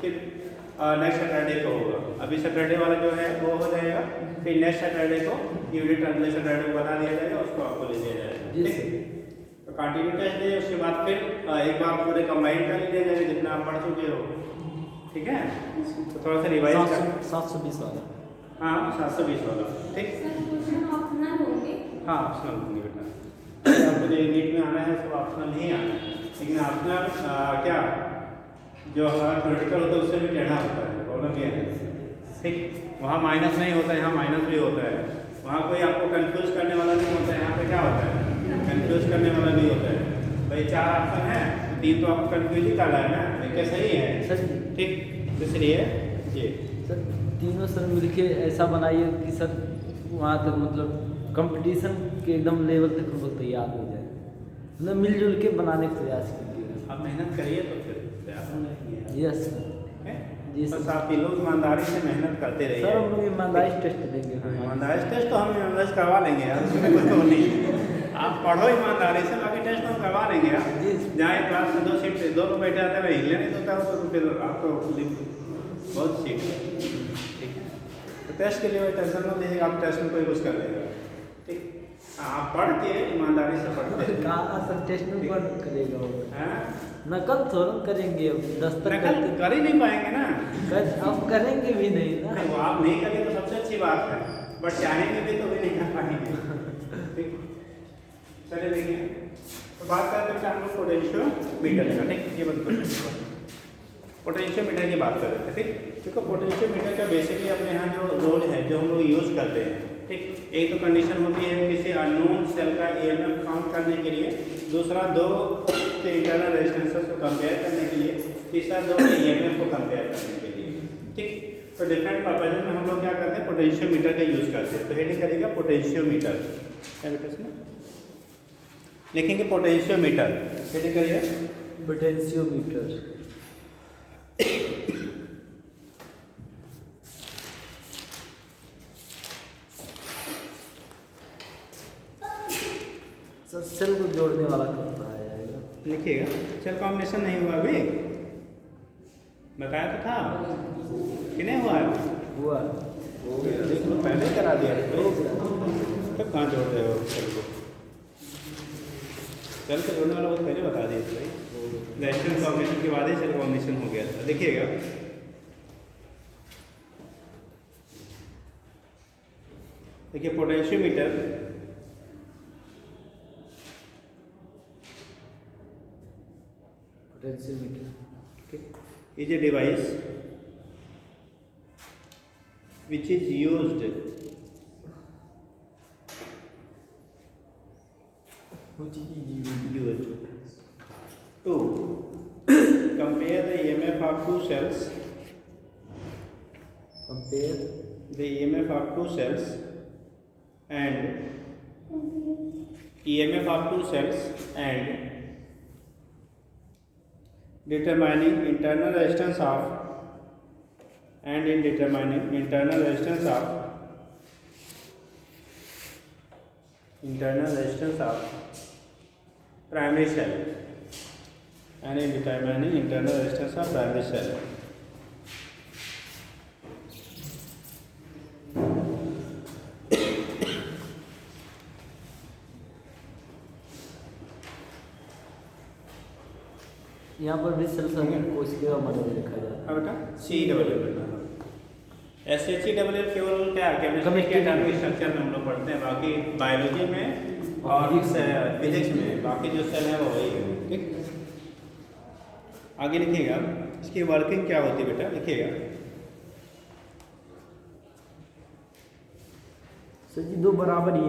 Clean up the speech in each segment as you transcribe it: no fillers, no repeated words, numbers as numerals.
फिर next Saturday को होगा। अभी सैटरडे वाला जो है वो हो जाएगा, फिर नेक्स्ट सैटरडे को यूनिट अगले सैटरडे को बना दिया जाएगा, उसको आपको ले दिया जाएगा। ठीक, तो कंटिन्यू टेस्ट दे, उसके बाद फिर एक बार पूरे कंबाइन कर लिया जाएगा जितना आप पढ़ चुके हो। ठीक है, तो थोड़ा सा रिवाइज कर 720 वाला। हाँ 720 वाला। ठीक, हाँ ऑप्शनल होंगे बेटा, आपको जो यूनिट में आना है सब ऑप्शनल नहीं आना है, लेकिन ऑप्शनल क्या जो हमारा थ्योरेटिकल होता है उससे भी टेढ़ा होता है, प्रॉब्लम ये है। ठीक, वहाँ माइनस नहीं होता है, यहाँ माइनस भी होता है, वहाँ कोई आपको कंफ्यूज करने वाला नहीं होता है, यहाँ पे क्या होता है कंफ्यूज करने वाला भी होता है। भाई 4 ऑप्शन है, 3 तो आपको कंफ्यूज ही कर रहा है ना, लेकिन सही है सर। ठीक, इसलिए ये सर तीनों सर मिलके ऐसा बनाइए कि सर वहाँ तक मतलब कंपटीशन के एकदम लेवल तक हम लोग तैयार हो जाए, मतलब मिलजुल के बनाने का प्रयास कीजिए। आप मेहनत करिए तो फिर तैयार हो जाएंगे। यस सर, जी सर। बस आप ये लोग ईमानदारी से मेहनत करते रहिए। सर हम लोग ईमानदारी टेस्ट देंगे। ईमानदारी टेस्ट तो हम ईमानदारी करवा लेंगे यार, उसमें कोई वो नहीं है। आप पढ़ो ईमानदारी से, बाकी टेस्ट हम करवा लेंगे यार। जहाँ क्लास में 2 सीट 2 लोग बैठे आते हैं, हिलने नहीं देता हो तो फिर आपको बहुत सीट है। ठीक है, तो टेस्ट के लिए टेंशन मत लीजिएगा, आप टेस्ट में कोई कुछ कर लेगा। ठीक, आप पढ़ के ईमानदारी से पढ़ते हैं। कहाँ सर टेस्ट में पढ़ करेगा वो? हाँ? नकल थोड़ा करेंगे, दस्तक नकल कर ही नहीं पाएंगे ना, अब करेंगे भी नहीं ना। वो आप नहीं करेंगे तो सबसे अच्छी बात है, बट चाहेंगे भी तो भी नहीं कर पाएंगे। ठीक, चलिए देखिए, तो बात करते हैं हम लोग पोटेंशियोमीटर का। ठीक, ये बंद पोटेंशियोमीटर की बात कर रहे थे। ठीक, देखो पोटेंशियोमीटर का बेसिकली अपने यहाँ जो रोल है जो हम लोग यूज़ करते हैं। ठीक, एक तो कंडीशन होती है किसी अननोन सेल का ईएमएफ काउंट करने के लिए, दूसरा 2 के इंटरनल रेजिस्टेंसेस को कंपेयर करने के लिए, तीसरा 2 के ईएमएफ को कंपेयर करने के लिए। ठीक, तो डिफरेंट पर्पज में हम लोग क्या करते हैं पोटेंशियोमीटर का यूज़ करते हैं। तो हेडिंग करेगा पोटेंशियोमीटर, क्या बेटा इसमें लिखेंगे पोटेंशियोमीटर, हेडिंग करिए पोटेंशियोमीटर। सर सेल को जोड़ने वाला कब बताया जाएगा? लिखिएगा, सेल कॉम्बिनेशन नहीं हुआ अभी, बताया तो था कि नहीं हुआ है? हुआ देख लो, पहले करा दिया तो कहाँ जोड़ रहे हो सेल को? सेल को जोड़ने वाला बहुत पहले बता दिए थे भाई, रेजिस्टेंस कॉम्बिनेशन के बाद ही सेल कॉम्बिनेशन हो गया था। देखिएगा, देखिए potentiometer is a device which is used to compare the EMF of 2 cells, and determining internal resistance of primary cell and in determining internal resistance of primary cell. यहाँ पर भी सेल सर्किट को इसके मदद लिखा जाता है। बेटा CEWL SHEWL केवल क्या केमिस्ट्री के एटॉमिक स्ट्रक्चर में हम लोग पढ़ते हैं, बाकी बायोलॉजी में और फिजिक्स में बाकी जो सेल है वो वही है। ठीक, आगे लिखिएगा इसकी वर्किंग क्या होती है बेटा, लिखिएगा सर जी 2 बराबर ही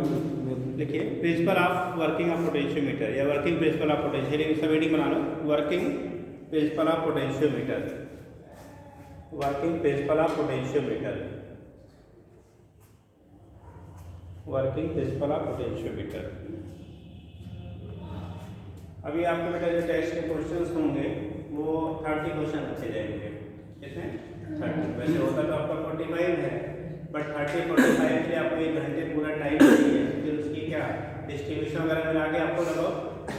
लिखिए principle of working of potentiometer या working principle of potentiometer, sub heading बना लो, working principle of potentiometer, working principle of potentiometer, working principle of potentiometer. अभी आपके बेटा जो टेस्ट के क्वेश्चंस होंगे वो 30 क्वेश्चन अच्छे जाएंगे, इसमें 30 वैसे होता तो आपका 45 है, बट 30-45 के लिए आपको 1 घंटे पूरा टाइम चाहिए, फिर उसकी क्या डिस्ट्रीब्यूशन वगैरह मिला के आपको लगभग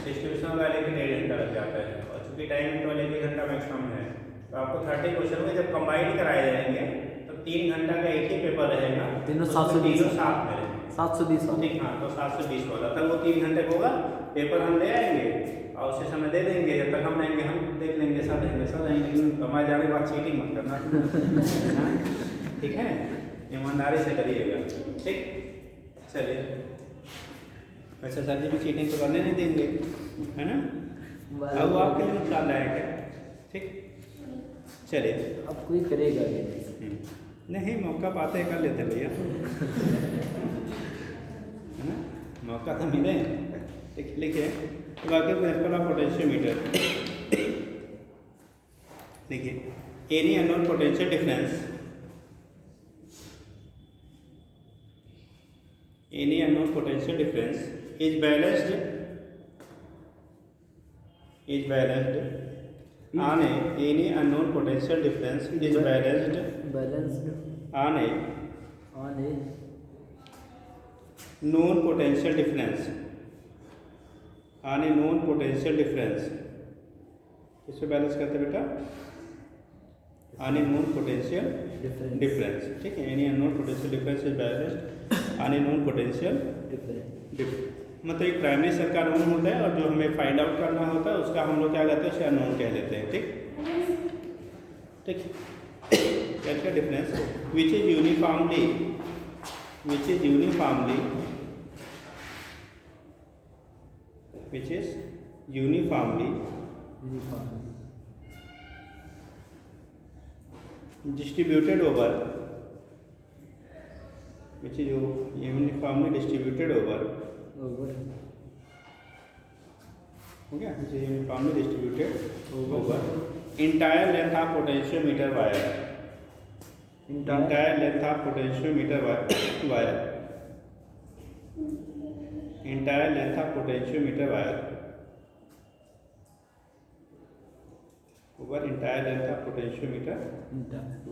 डिस्ट्रीब्यूशन वगैरह लेके 1.5 घंटा लग जाता है, और चूँकि टाइम तो 1 घंटा मैक्सिमम है, तो आपको 30 क्वेश्चन में जब कंबाइंड कराए जाएंगे तो 3 घंटा का एक ही पेपर रहेगा, तीनों तो 720 तीनों साथ में रहेंगे। 720 वाला। ठीक, हाँ, तो 720 वाला तब वो 3 घंटे का होगा, पेपर हम ले आएंगे और उसे समय दे देंगे, जब तक हम लेंगे हम देख लेंगे, सब लेंगे, लेकिन हमारे जाने के बाद चीटिंग मत करना। हाँ, ठीक है, ईमानदारी से करिएगा। ठीक, चलिए। वैसे सर जी भी चीटिंग तो करने नहीं देंगे, है ना, अब आपके लिए नुकसानदायक है। ठीक, चलिए। अब कोई करेगा नहीं, मौका पाते कर लेते भैया, है ना, मौका तो मिले। ठीक, लिखिए वाक्य प्रिंसिपल ऑफ पोटेंशियोमीटर। देखिए, any unknown potential difference, any unknown potential difference is balanced on a any unknown potential difference is balanced on a known potential difference on a known potential difference। किससे balance करते हैं बेटा? on a known potential difference। ठीक है, any unknown potential difference is balanced on a known potential difference। मतलब एक primary cell का unknown होता है और जो हमें फाइंड आउट करना होता है उसका हम लोग क्या कहते हैं, उसे अननोन कह लेते हैं। ठीक, ठीक, क्या difference which is uniformly distributed over हो गया, uniformly distributed over entire length of potentiometer wire, entire length of potentiometer wire, entire length of potentiometer wire over entire length of potentiometer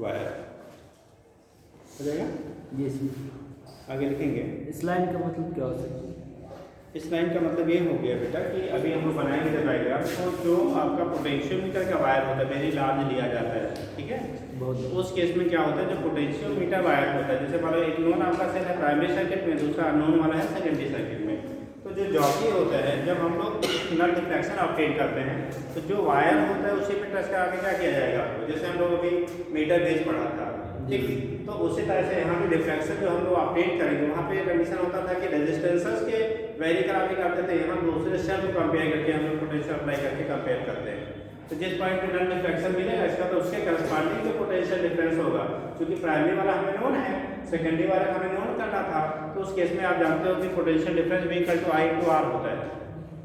wire। हो जाएगा? यस। आगे लिखेंगे। इस line का मतलब क्या हो सकता है? इस लाइन का मतलब ये हो गया बेटा कि अभी हम लोग बनाएंगे जब डायग्राम, तो जो आपका पोटेंशियोमीटर का वायर होता है वेरी लार्ज लिया जाता है। ठीक है, तो उस केस में क्या होता है, जो पोटेंशियोमीटर वायर होता है, जैसे मान लो एक नोन आपका सेल है प्राइमरी सर्किट में, दूसरा अननोन वाला है सेकेंडरी सर्किट में, तो जो जॉकी होता है जब हम लोग नल डिफ्लेक्शन ऑब्टेन करते हैं तो जो वायर होता है उसी पे टच करा के क्या किया जाएगा, जैसे हम लोग अभी मीटर बेस पढ़ा था। ठीक, तो उसी तरह से यहाँ पे डिफ्लेक्शन जो हम लोग ऑब्टेन करेंगे, वहाँ पे कंडीशन होता था कि रेजिस्टेंसेस के वेरी करा के करते थे, यहाँ दूसरे सेल को कंपेयर करके हम लोग पोटेंशियल अप्लाई करके कंपेयर करते हैं। तो जिस पॉइंट पे नल डिफ्लेक्शन मिलेगा इसका तो उसके करस्पॉन्डिंग जो पोटेंशियल डिफरेंस होगा, क्योंकि प्राइमरी वाला हमें नोन है, सेकेंडरी वाला हमें नोन करना था, तो उस केस में आप जानते हो कि potential difference V equal to I into R होता है।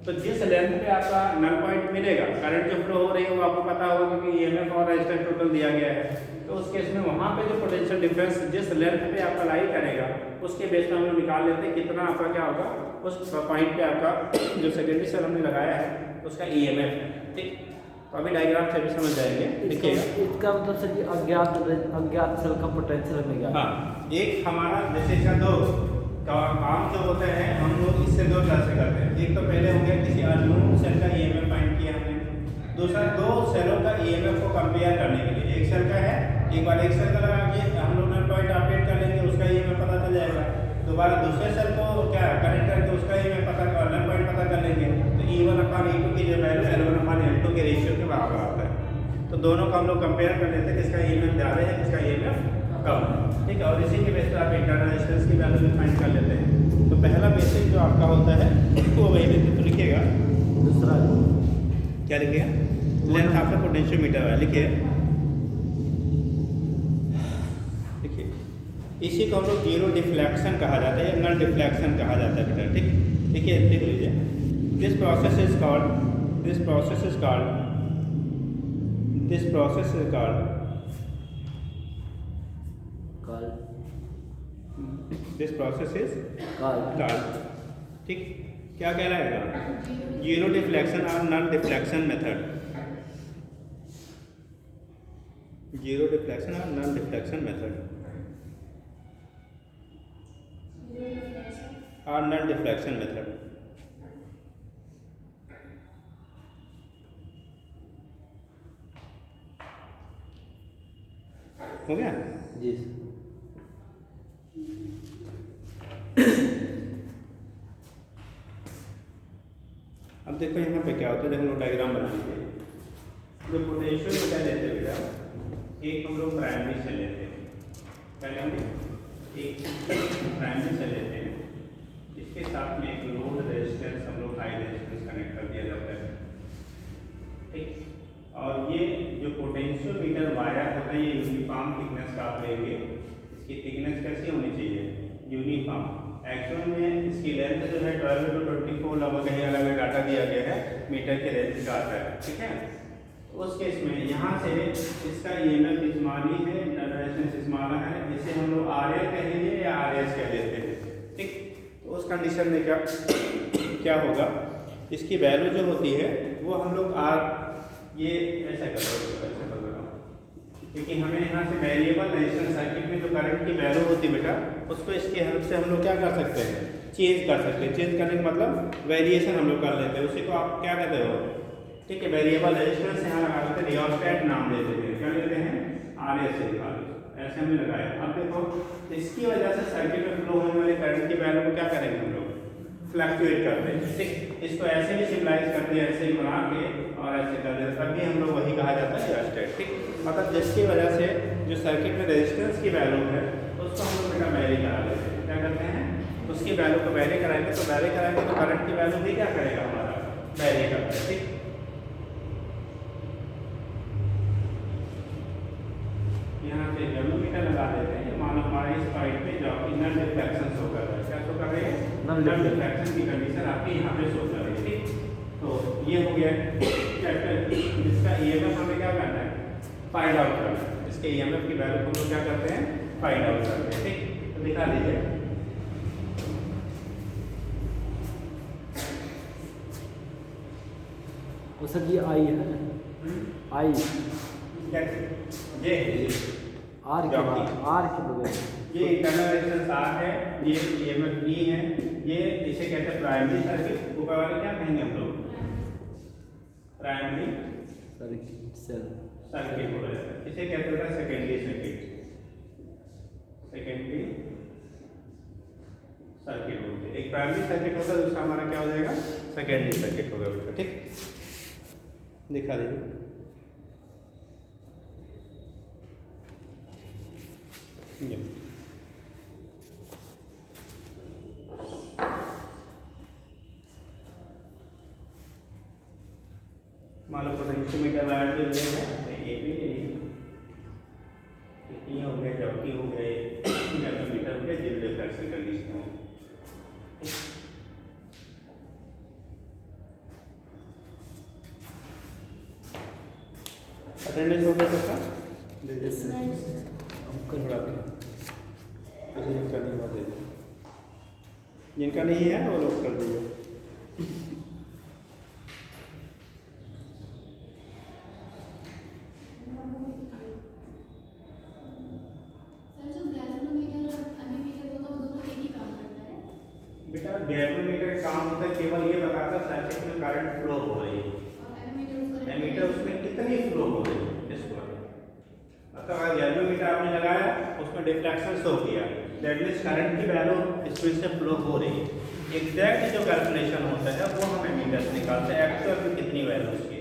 तो जिस लेंथ पे आपका नल पॉइंट मिलेगा, करंट जो फ्लो हो रही है वो आपको पता होगा क्योंकि EMF और रेजिस्टेंस टोटल दिया गया है, तो उस केस में वहाँ पे जो पोटेंशियल डिफरेंस जिस लेंथ पे आपका लाई करेगा उसके बेस पे हम लोग निकाल लेते हैं कितना आपका क्या होगा उस पॉइंट पे आपका जो सेकेंडरी सेल हमने लगाया है उसका EMF है। ठीक, तो अभी डायग्राम से भी समझ जाएंगे। देखिएगा, इसका मतलब सर ये अज्ञात सेल का पोटेंशियल में क्या? हाँ, एक हमारा जैसे इसका दो काम जो होते हैं हम लोग इससे दो तरह से करते हैं। एक तो पहले हो गया किसी अननोन सेल का EMF फाइंड किया हमने, दूसरा दो सेलों का EMF को कंपेयर करने के लिए। एक सेल का है, एक बार एक सेल का लगा के हम लोग नल पॉइंट अपडेट कर लेंगे, उसका EMF पता चल जाएगा। दोबारा दूसरे सेल को क्या कनेक्ट करके उसका EMF पता कर नल पॉइंट पता कर लेंगे, तो E1/E2 की जो वैल्यू L1/L2 के रेशियो के बराबर आता है। तो दोनों को हम लोग कंपेयर कर लेते हैं किसका EMF ज़्यादा है किसका EMF कम है। ठीक है, और इसी के बेस पर आप इंटरनल रेजिस्टेंस की वैल्यू भी फाइंड कर लेते हैं। तो पहला बेसिक जो आपका होता है वो वही लेते, तो लिखिएगा। दूसरा क्या लिखिएगा? लेंथ आपका पोटेंशियोमीटर है, लिखिए। देखिए, इसी को हम लोग जीरो डिफ्लेक्शन कहा जाता है या नल डिफ्लेक्शन कहा जाता है बेटा। ठीक, देखिए लिख लीजिए। This process is called this process is called। ठीक, क्या कह रहा है? जीरो डिफ्लेक्शन और null deflection method. Zero deflection और नल डिफ्लेक्शन मेथड और नल डिफ्लेक्शन मेथड। हो गया। जी सर। अब देखो यहाँ पे क्या होता है, जब हम लोग डायग्राम बनाएंगे जो पोटेंशियल मीटर लेते हैं बेटा, एक हम लोग प्राइमरी से लेते हैं, पहले हम एक प्राइमरी से लेते हैं, इसके साथ में एक लोड रेजिस्टेंस हम लोग हाई रेजिस्टेंस कनेक्ट कर दिया जाता है, ठीक। और ये जो पोटेंशियल मीटर वायर होता है ये यूनिफॉर्म थिकनेस का आप लेंगे, इसकी थिकनेस कैसी होनी चाहिए, यूनिफॉर्म। एक्चुअल में इसकी लेंथ जो है 12 to 24 लगभग कहीं अलग अलग डाटा दिया गया है, मीटर के रेंज का आता है, ठीक है। उस केस में यहाँ से इसका EMF इस्माली है, रेजिस्टेंस इस्माला है, इसे हम लोग RL कहेंगे या RS कह देते हैं, ठीक। तो उस कंडीशन में क्या होगा, इसकी वैल्यू जो होती है वो हम लोग ये ऐसा कर रहा हूँ, क्योंकि हमें यहाँ से वेरिएबल रेजिस्टेंस सर्किट में जो करंट की वैल्यू होती है बेटा, उसको इसकी हेल्प से हम लोग क्या कर सकते हैं, चेंज कर सकते हैं। चेंज करने का मतलब वेरिएशन हम लोग कर लेते हैं, उसी को आप क्या कहते हो, ठीक है। वेरिएबल रेजिस्टेंस यहाँ लगा लेते हैं, रियोस्टेट नाम दे देते हैं, क्या लेते हैं, RS से निकाल, ऐसे हमने लगाया। अब देखो इसकी वजह से सर्किट में फ्लो होने वाले करंट की वैल्यू को क्या करेंगे हम लोग, फ्लक्चुएट करते हैं, ठीक। इसको ऐसे भी सिम्बलाइज करते हैं, ऐसे ही बना के और ऐसे कर देते हैं, तभी हम लोग वही कहा जाता है रियोस्टेट, ठीक। मतलब जिसकी वजह से जो सर्किट में रेजिस्टेंस की वैल्यू है उसको हम लोग बेटा वैरी करा देते हैं, क्या करते हैं, उसकी वैल्यू को वैरी कराएंगे, तो वैरी कराएंगे तो करंट की वैल्यू भी क्या करेगा हमारा, वैरी करता है, ठीक। यहाँ से रेगुलेटर लगा देते हैं, मानो हमारे इस पाइप में जो आपकी नल डिफ्लेक्शन शो कर रहा है, क्या शो कर रहे हैं, नल डिफ्लेक्शन की कंडीशन आपकी यहाँ पे शो कर रही है, ठीक। तो ये हो गया कैपिटल, इसका EMF हमें क्या करना है, फाइंड आउट करना है। इसके EMF की वैल्यू हम लोग क्या करते हैं, फाइंड आउट करते हैं, ठीक। तो दिखा दीजिए, वो सर ये आई है, आई ये आर के बाद, आर के बगैर ये इंटरनल रेजिस्टेंस R है, ये EMF E है, ये इसे कहते हैं प्राइमरी सर्किट, ऊपर वाले क्या कहेंगे हम लोग, प्राइमरी सर्किट सेल सर्किट बोला जाता है, इसे कहते हैं सेकेंडरी सर्किट, सेकेंडरी सर्किट बोलते हैं। एक प्राइमरी सर्किट होगा, दूसरा हमारा क्या हो जाएगा, सेकेंडरी सर्किट होगा बेटा, ठीक। दिखा दीजिए, मान लो पोटेंशियोमीटर वायर जो है ये भी कितनी हो गए, जबकि हो गए मैग्नीमीटर हो गए, जीरो डिफ्लेक्शन कंडीशन हो, अटेंडेंस हो गया सबका, जिनका नहीं है वो लोग कर दीजिए। बेटा गैल्वेनोमीटर का काम होता है केवल ये बताता है सर्किट में करंट फ्लो हो रही है, एमीटर उसमें कितनी फ्लो हो रही है इसको, मतलब अगर गैल्वेनोमीटर आपने लगाया उसमें डिफ्लेक्शन शो किया, दैट मींस करंट की वैल्यू स्विच से फ्लो हो रही है। एग्जैक्ट जो कैलकुलेशन होता है वो हम एमीटर से निकालते हैं, एक्चुअल में कितनी वैल्यू उसकी,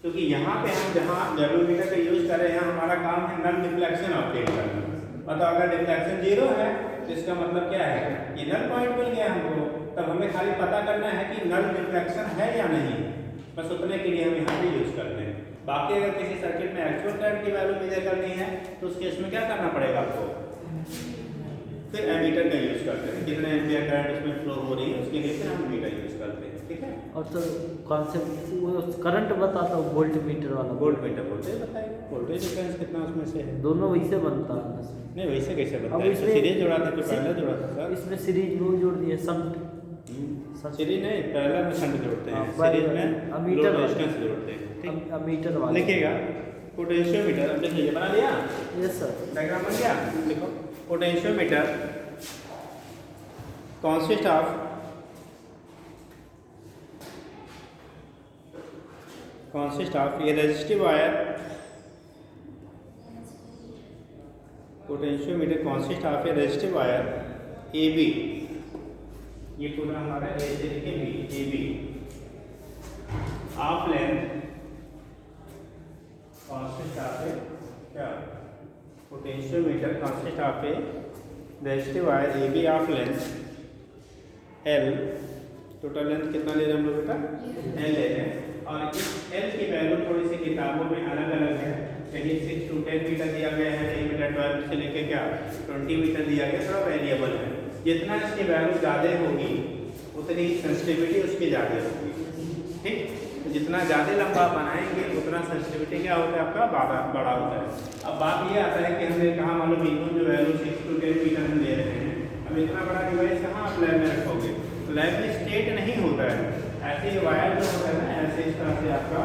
क्योंकि यहाँ पे हम जहाँ गैल्वेनोमीटर का यूज कर रहे हैं हमारा काम है नल डिफ्लेक्शन ऑब्टेन करना, मतलब अगर डिफ्लेक्शन 0 है तो इसका मतलब क्या है, ये नल पॉइंट मिल गया हमको, तब हमें खाली पता करना है कि नल डिफ्लेक्शन है या नहीं, बस उतने के लिए हम यहाँ पे यूज करते हैं। बाकी अगर किसी सर्किट में एक्चुअल करंट की वैल्यू मेजर करनी है तो उस केस में क्या करना पड़ेगा आपको, फिर एमीटर का यूज करते हैं, कितने एम्पियर करंट उसमें फ्लो हो रही है उसके लिए फिर हम एमीटर यूज करते हैं, ठीक है। और तो कॉन्सेप्ट वो करंट बताता हूँ, वोल्ट मीटर वाला, वोल्ट मीटर बोलते हैं, बताइए वोल्टेज डिफरेंस कितना उसमें से है, दोनों वैसे बनता है, नहीं वैसे कैसे बनता अब है, इसमें सीरीज जोड़ा था तो पहले जोड़ा था सर, इसमें सीरीज वो जोड़ दिए, शंट सीरीज नहीं, पहले में शंट जोड़ते हैं, सीरीज में अमीटर रेजिस्टेंस जोड़ते हैं, ठीक। अमीटर वाला लिखिएगा पोटेंशियोमीटर, अब देखिए बना लिया, यस सर, डायग्राम बन गया, देखो potentiometer consist of a resistive wire potentiometer consist of a resistive wire A B, ये पूरा हमारा ए से लेके B, A B of length consist of a क्या, potentiometer consist of a resistive wire A B of length L, total length कितना ले रहे हैं हम लोग बेटा, एल ले रहे हैं। और इस एल की वैल्यू थोड़ी सी किताबों में अलग अलग है, कहीं 6 to 10 मीटर दिया गया है, कहीं मीटर 12 से लेके क्या 20 मीटर दिया गया, थोड़ा वेरिएबल है। जितना इसकी वैल्यू ज़्यादा होगी उतनी सेंसिटिविटी उसकी ज़्यादा होगी, ठीक। तो जितना ज़्यादा लंबा बनाएंगे उतना सेंसिटिविटी क्या होता है आपका बड़ा होता है। अब बात ये आता है कि हमने कहा मालूम इनपुट जो वैल्यू 6 to 10 मीटर हम ले रहे हैं, अब इतना बड़ा डिवाइस कहाँ आप लैब में रखोगे, तो लैब में स्टेट नहीं होता है, ऐसे ही वायर जो होता है ना ऐसे इस तरह से आपका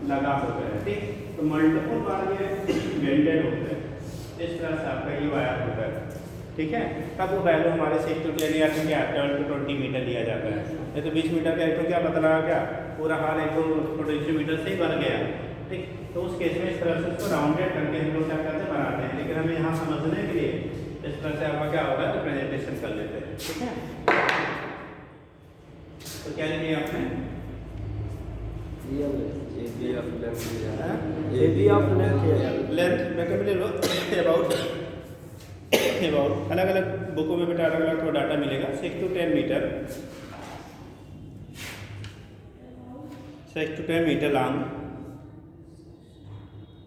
लगा होता है, ठीक। तो मल्टीपल बार ये वेल्डेड होता है, इस तरह से आपका ये वायर होता है, ठीक है। तब वो वैल्यू हमारे 6 to 10 या फिर क्या 12 to 20 मीटर लिया जाता है। ये तो 20 मीटर का एक तो क्या बतला क्या पूरा हाल एक तो पोटेंशियोमीटर से ही बन गया, ठीक। तो उस केस में इस तरह से उसको राउंडेड करके हम लोग क्या करते हैं बनाते हैं, लेकिन हमें यहाँ समझने के लिए इस तरह से आपका क्या होगा तो प्रेजेंटेशन कर लेते हैं, ठीक है। तो क्या लिया आपने, लेंथ मैं कभी ले लो अबाउट अलग अलग बुकों में बेटा अलग अलग डाटा मिलेगा। 6 to 10 metre, 6 to 10 metre long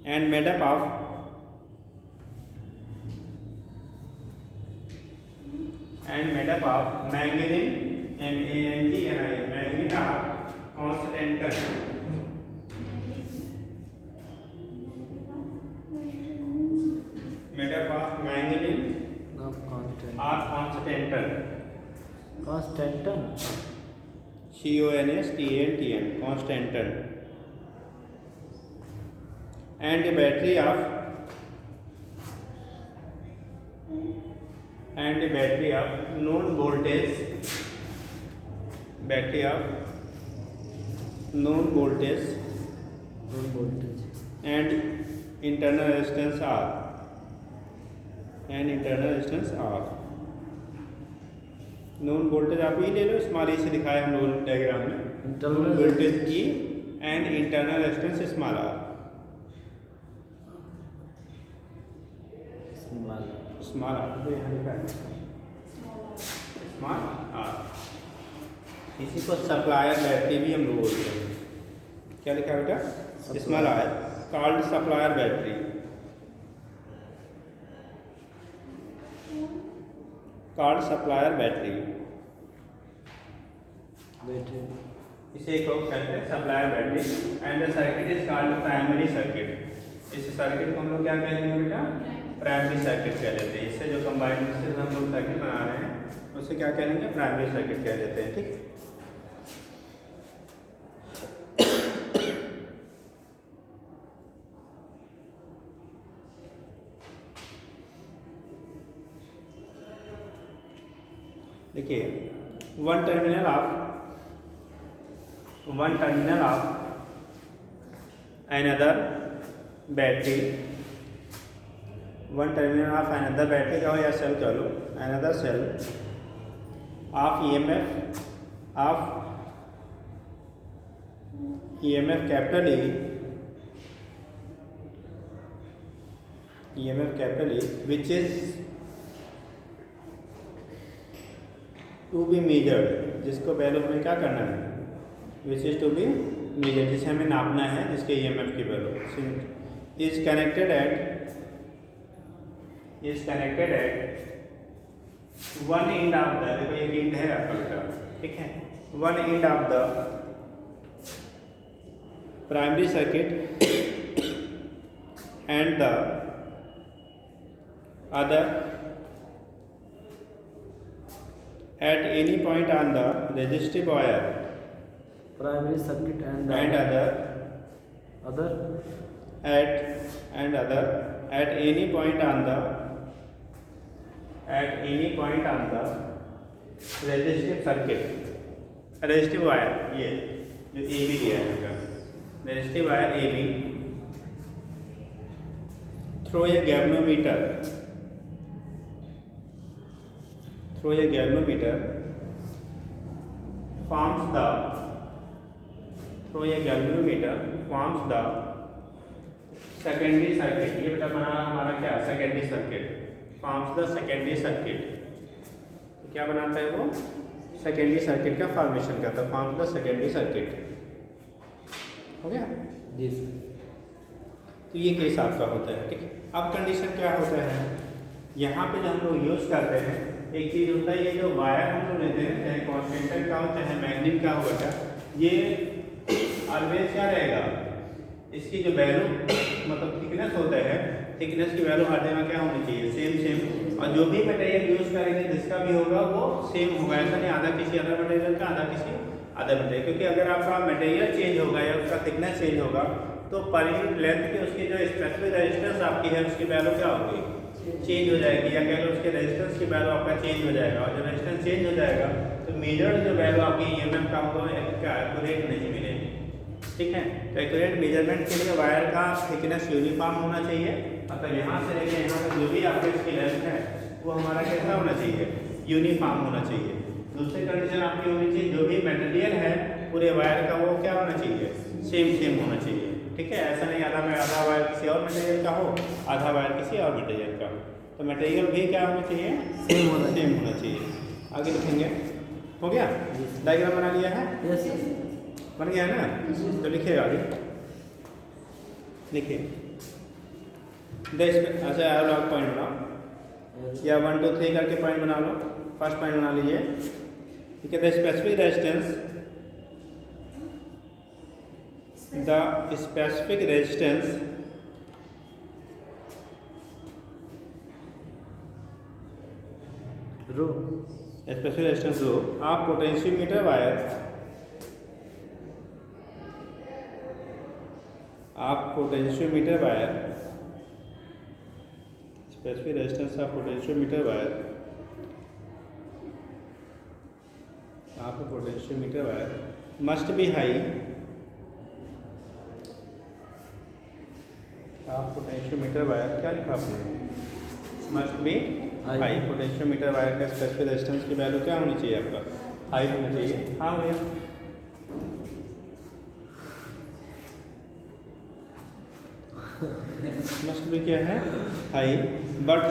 and made up of manganese MANGNIS manganese constantan, made up of manganese or constantan, CONSTANTN, constantan, and a battery of known voltage and internal resistance R, known voltage आप ही ले लो, small ई से दिखाया हम लोग diagram में, internal voltage E and internal resistance small r, small r तो यहाँ लिखा है स्मॉल आर। इसी को सप्लायर बैटरी भी हम लोग बोलते हैं, क्या लिखा है बेटा, small r called supplier battery, called supplier battery, इसे एक लोग कहते हैं supplier battery. And the circuit is called primary circuit, इस सर्किट को हम लोग क्या कहते हैं बेटा, प्राइमरी सर्किट कह लेते हैं। इससे जो कंबाइंड से हम लोग सर्किट बना रहे हैं उसे क्या कहेंगे, प्राइमरी सर्किट कह लेते हैं, ठीक। देखिए one terminal of another battery, one terminal of another battery का हो या सेल कह लो, another cell of EMF capital E which is to be measured, जिसको वैल्यू हमें क्या करना है, which is to be measured, जिसे हमें नापना है, जिसके EMF की value is connected at one end of the, देखो एक एंड है आपका बेटा, ठीक है, one end of the primary circuit and the other at any point on the resistive wire, primary circuit and other at any point on the resistive circuit, resistive wire, ये जो AB दिया है इसका, resistive wire AB through a galvanometer, through a galvanometer forms the secondary circuit. ये बेटा बना हमारा क्या, secondary circuit, forms the secondary circuit. तो क्या बनाता है वो, सेकेंडरी सर्किट का फॉर्मेशन करता है, फॉर्म्स द सेकेंडरी सर्किट। हो गया जी। तो ये केस आपका होता है, ठीक है। अब कंडीशन क्या होता है, यहाँ पे जो हम लोग यूज़ करते हैं, एक चीज़ होता है, ये जो वायर हम लोग लेते हैं, चाहे कॉन्सेंट्रेट का हो चाहे मैग्नेट का हो बेटा, ये ऑलवेज क्या रहेगा, इसकी जो वैल्यू मतलब थिकनेस होता है, थिकनेस की वैल्यू हर जगह क्या होनी चाहिए, सेम। और जो भी मटेरियल यूज़ करेंगे जिसका भी होगा वो सेम होगा, ऐसा नहीं आधा किसी अदर मटेरियल का आधा किसी अदर मटेरियल, क्योंकि अगर आपका मटेरियल चेंज होगा या उसका थिकनेस चेंज होगा तो पर यूनिट लेंथ की उसकी जो स्पेसिफिक रेजिस्टेंस आपकी है उसकी वैल्यू क्या होगी, चेंज हो जाएगी, या कह लो उसके रेजिस्टेंस की वैल्यू आपका चेंज हो जाएगा। और जब रेजिस्टेंस चेंज हो जाएगा तो मेजर्ड जो वैल्यू आपकी ईएमएफ का होगा क्या एक्यूरेट नहीं मिलेगी, ठीक है। तो एक्यूरेट मेजरमेंट के लिए वायर का थिकनेस यूनिफॉर्म होना चाहिए, मतलब यहाँ से लेकर यहाँ तक जो भी आपकी इसकी लेंथ है वो हमारा कैसा होना चाहिए, यूनिफॉर्म होना चाहिए। दूसरी कंडीशन आपकी होनी चाहिए, जो भी मटेरियल है पूरे वायर का वो क्या होना चाहिए, सेम होना चाहिए, ठीक है। ऐसा नहीं आधा वायर किसी और मटेरियल का हो, आधा वायर किसी और मटेरियल का हो, तो मटेरियल भी क्या होना चाहिए, सेम होना चाहिए। आगे लिखेंगे, हो गया, डायग्राम बना लिया है, यस बन गया है ना, तो लिखिए आगे, लिखिए। अच्छा आप पॉइंट बनाओ, या 1 2 3 करके पॉइंट बना लो। फर्स्ट पॉइंट बना लीजिए, ठीक है। The specific resistance rho of potentiometer wire specific resistance of potentiometer wire must be high, potentiometer wire क्या लिखा आपने, must be high. Potentiometer wire का स्पेसिफिक रेजिस्टेंस की वैल्यू क्या होनी चाहिए, आपका हाई होना चाहिए। हाँ भैया, मस्ट बी क्या है, high, but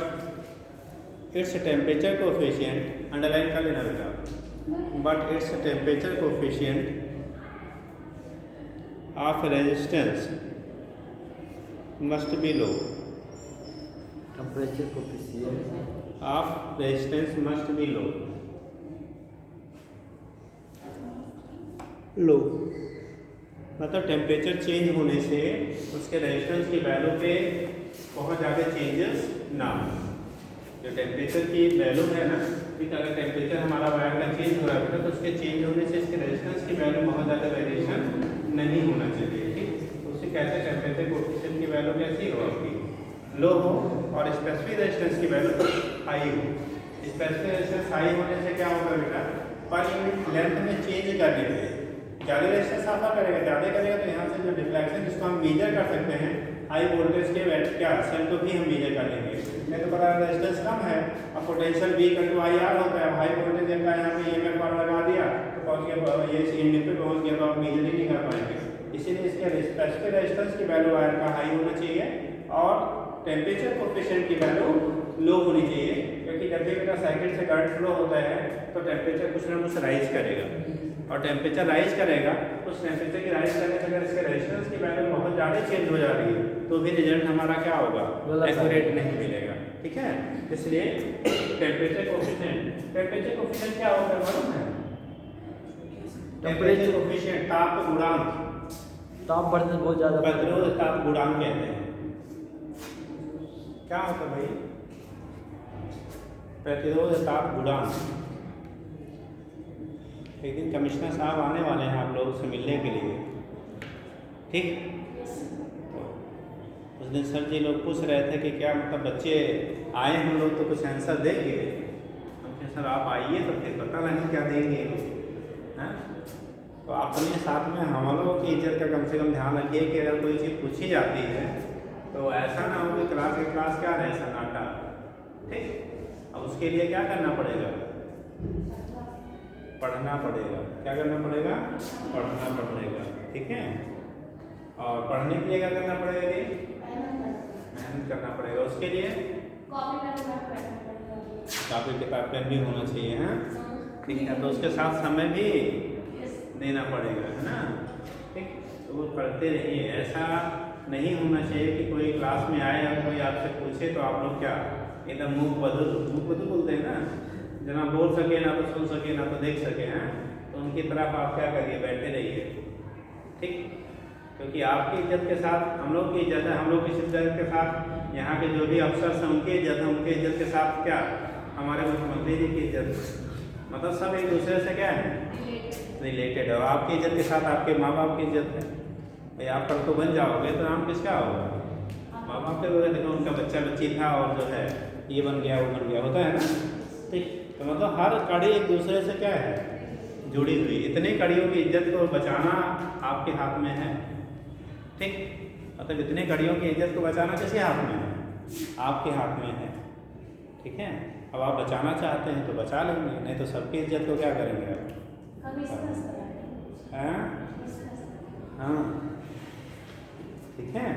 its temperature coefficient, underline कर लेना बेटा, but its temperature coefficient of resistance must be low, temperature coefficient of resistance must be low, मतलब टेम्परेचर चेंज होने से उसके रेजिस्टेंस की वैल्यू पे बहुत ज़्यादा चेंजेस ना हो। जो टेम्परेचर की वैल्यू है ना, ठीक, अगर टेम्परेचर हमारा वायर का चेंज हो रहा है तो उसके चेंज होने से इसके रेजिस्टेंस की वैल्यू बहुत ज़्यादा वेरिएशन नहीं होना चाहिए, ठीक। तो उससे कैसे टेम्परेचर कोएफिशिएंट की वैल्यू कैसी हो, आपकी लो हो, और स्पेसिफिक रेजिस्टेंस की वैल्यू हाई हो। स्पेसिफिक रेजिस्टेंस हाई होने से क्या होगा बेटा, पर यूनिट लेंथ में चेंज करने पे ज़्यादा रेजिस्टेंस साफा करेगा, ज़्यादा करेगा तो यहाँ से जो डिफ्लेक्शन जिसको हम मेजर कर सकते हैं हाई वोल्टेज के क्या सेल को भी हम मेजर कर लेंगे। नहीं तो पता रेजिस्टेंस कम है और पोटेंशियल V = IR होता है, हाई वोल्टेज का यहाँ पे EMF पर लगा दिया तो पहुँच गया, ये इंडियन पे पहुँच गया तो आप मेजर ही नहीं कर पाएंगे। इसीलिए इसके स्पेसिफिक रेजिस्टेंस की वैल्यू वायर का हाई होना चाहिए और टेम्परेचर कोएफिशिएंट की वैल्यू लो होनी चाहिए, क्योंकि जब भी मेरा साइकिल से करंट फ्लो होता है तो टेम्परेचर कुछ ना कुछ राइज करेगा, और टेम्परेचर राइज करेगा, उस टेम्परेचर की राइज करने से अगर इसके रेजिस्टेंस की वैल्यू बहुत ज़्यादा चेंज हो जा रही है तो भी रिजल्ट हमारा क्या होगा, एक्यूरेट नहीं मिलेगा, ठीक है। इसलिए टेम्परेचर कोएफिशिएंट क्या होता है मालूम है, टेम्परेचर कोएफिशिएंट ताप गुणांक, ताप बढ़ने से बहुत ज़्यादा प्रतिरोध ताप गुणांक कहते हैं। क्या होता है भाई, प्रतिरोध ताप गुणांक। एक दिन कमिश्नर साहब आने वाले हैं आप लोगों से मिलने के लिए, ठीक। उस दिन सर जी लोग पूछ रहे थे कि क्या मतलब बच्चे आए हम लोग तो कुछ आंसर देंगे, हम सर आप आइए तो फिर पता नहीं क्या देंगे, हैं। तो अपने साथ में हम लोगों की इज्जत का कम से कम ध्यान रखिए कि अगर कोई चीज़ पूछी जाती है तो ऐसा ना हो कि क्लास क्या रहे सन्नाटा, ठीक। अब उसके लिए क्या करना पड़ेगा, पढ़ना पड़ेगा। क्या करना पड़ेगा? पढ़ना पड़ेगा। ठीक है। और पढ़ने के लिए क्या करना पड़ेगा? मेहनत करना पड़ेगा। उसके लिए कापी किताब पेन भी होना चाहिए। हैं ठीक है। तो उसके साथ समय भी देना पड़ेगा, है ना। ठीक। तो वो पढ़ते रहिए। ऐसा नहीं होना चाहिए कि कोई क्लास में आए और कोई आपसे पूछे तो आप लोग क्या एकदम मुँह बदल बोलते हैं ना, जना बोल सके ना तो सुन सके ना तो देख सके। हैं तो उनकी तरफ आप क्या करिए? बैठे रहिए। ठीक। क्योंकि आपकी इज्जत के साथ हम लोग की इज्जत है, हम लोग की इज्जत के साथ यहाँ के जो भी अफसर हैं उनकी इज्जत है, उनकी इज्जत के साथ क्या हमारे मुख्यमंत्री जी की इज्जत, मतलब सब एक दूसरे से क्या है? रिलेटेड है। आपकी इज्जत के साथ आपके माँ बाप की इज्जत है। भाई आप कल को बन जाओगे तो नाम किसका होगा? माँ बाप के वगैरह। देखो उनका बच्चा बच्ची था और जो है ये बन गया वो बन गया, होता है ना। ठीक। तो मतलब हर कड़ी एक दूसरे से क्या है? जुड़ी हुई। इतनी कड़ियों की इज्जत को बचाना आपके हाथ में है। ठीक। मतलब इतने कड़ियों की इज्जत को बचाना किसके हाथ में है? आपके हाथ में है। ठीक है। अब आप बचाना चाहते हैं तो बचा लेंगे, नहीं तो सबकी इज्जत को क्या करेंगे आप? हाँ ठीक है।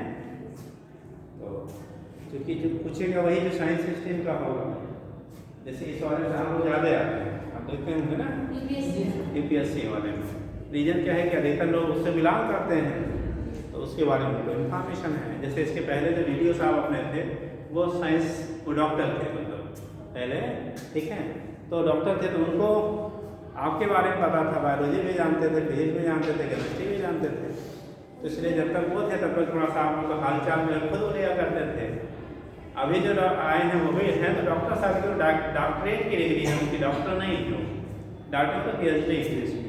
तो क्योंकि जो पूछेगा वही जो साइंस सिस्टम का होगा। जैसे इस वाले से हम लोग ज़्यादा आते हैं, आप देखते होंगे ना यूपीएससी वाले में। रीजन क्या है कि अधिकतर लोग उससे बिलोंग करते हैं तो उसके बारे में कोई इन्फॉर्मेशन है। जैसे इसके पहले जो वीडियो साहब अपने थे वो साइंस, वो डॉक्टर थे मतलब पहले। ठीक है। तो डॉक्टर थे तो उनको आपके बारे में पता था, बायोलॉजी भी जानते थे, फिजिक्स भी जानते थे, केमिस्ट्री भी जानते थे। तो इसलिए जब तक वो थे तब तक थोड़ा सा आप लोग का हाल चाल में खुद लिया करते थे। अभी जो आए हैं वो भी हैं तो डॉक्टर साहब जो डॉक्टरेट की डिग्री है उनकी, डॉक्टर नहीं है, डॉक्टर का PhD इंग्लिश की।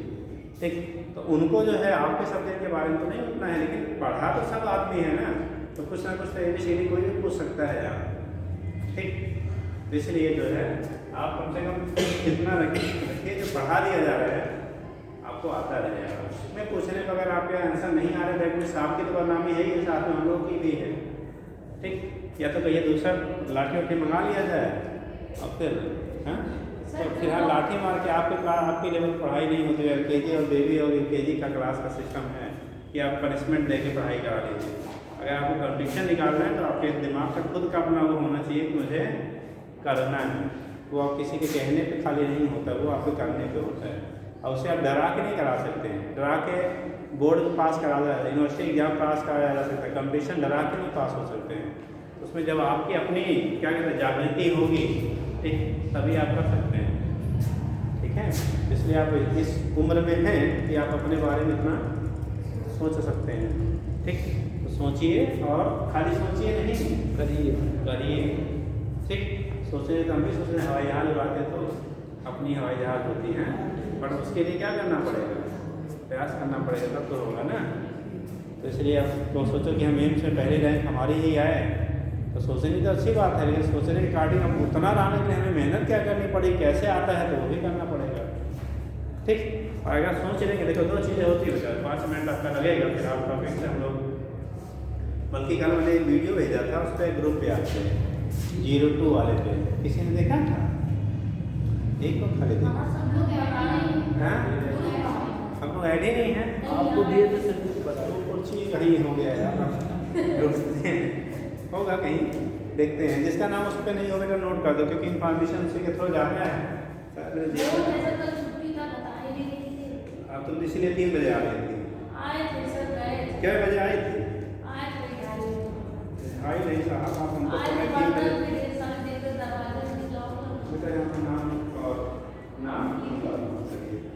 ठीक। तो उनको जो है आपके सब्जेक्ट के बारे में तो नहीं उतना है, लेकिन पढ़ा तो सब आदमी है ना, तो कुछ ना कुछ तो ABCD कोई भी पूछ सकता है यार। ठीक। तो इसलिए जो है आप कम से कम इतना रखिए जो पढ़ा दिया जा रहा है आपको आता रहेगा। उसमें पूछने पर अगर आपके आंसर नहीं आ रहे बैठ में साहब की तो बदनामी है ही, साथ में हम लोग की भी है। ठीक। या तो कहिए दूसरा लाठी वाठी मंगा लिया जाए और फिर हाँ तो फिलहाल लाठी मार के आपके लेवल पर पढ़ाई नहीं होती है। LKG और बेबी और UKG का क्लास का सिस्टम है कि आप पनिशमेंट दे के पढ़ाई करा लीजिए। अगर आपको कंपटीशन निकालना है तो आपके दिमाग का खुद का अपना वो होना चाहिए कि मुझे करना है। वो आप किसी के कहने पे खाली नहीं होता, वो आपके करने पे होता है। और उसे आप डरा के नहीं करा सकते हैं। डरा के बोर्ड पास करा जा यूनिवर्सिटी एग्जाम पास कराया जा सकता है, कंपटीशन डरा के नहीं पास हो सकते हैं। उसमें जब आपकी अपनी क्या कहते हैं जागृति होगी, ठीक, तभी आप कर सकते हैं। ठीक है। इसलिए आप इस उम्र में हैं कि आप अपने बारे में इतना सोच सकते हैं। ठीक। तो सोचिए और खाली सोचिए नहीं, करिए। ठीक। सोचें तो हम भी सोच रहे हैं हवाई जहाज उड़ाते तो अपनी हवाई जहाज होती हैं, पर उसके लिए क्या करना पड़ेगा? प्रयास करना पड़ेगा तब तो होगा ना। तो इसलिए आप तो सोचो कि हम एम्स में पहले रैंक हमारी ही आए तो सोचने तो अच्छी बात है, लेकिन सोचने के अकॉर्डिंग अब उतना लाने के लिए हमें मेहनत क्या करनी पड़ेगी, कैसे आता है तो वो भी करना पड़ेगा। ठीक। और अगर सोच लेंगे, देखो दो चीज़ें होती है बेटा, 5 मिनट आपका लगेगा फिर आप टॉपिक से हम लोग, बल्कि कल मैंने एक वीडियो भेजा था उस पर ग्रुप पे आपसे 02 वाले पे, किसी ने देखा था? एक को खाली देखा। हाँ हम लोग ऐड ही नहीं है, आपको दिए थे सर बता तो कुछ ही कहीं हो गया यार होगा कहीं, देखते हैं। जिसका नाम उस पर नहीं होगा तो नोट कर दो, क्योंकि इन्फॉर्मेशन उसी के थ्रू जाता है। आप तो इसीलिए 3 बजे आ रही थी। क्या बजे आई थी? आई नहीं साहब, आप हमको 3 बजे बेटा यहाँ पर नाम और नाम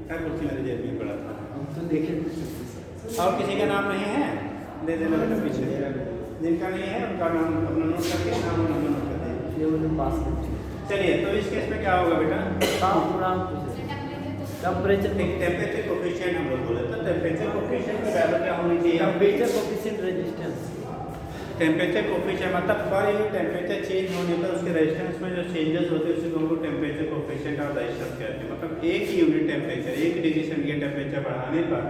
क्या कुर्सी मेरे जेब में पड़ा था। हम तो देखे और किसी का नाम नहीं है? दे देना बेटा पीछे। जिनका नहीं है उनका नाम अपना नोट करके नाम और नंबर नोट कर दीजिए। ये वाले पास में चलिए, तो इस केस में क्या होगा बेटा? टेम्परेचर टेम्परेचर कोफिशिएंट हम लोग बोले तो टेम्परेचर कोफिशिएंट की वैल्यू क्या होनी चाहिए? Temperature coefficient resistance. Temperature coefficient मतलब पर यूनिट टेम्परेचर चेंज होने पर उसके रेजिस्टेंस में जो चेंजेस होते हैं उसी को हम लोग टेम्परेचर कोफिशिएंट और रेजिस्टेंस कहते हैं। मतलब 1 unit temperature 1 degree centigrade temperature बढ़ाने पर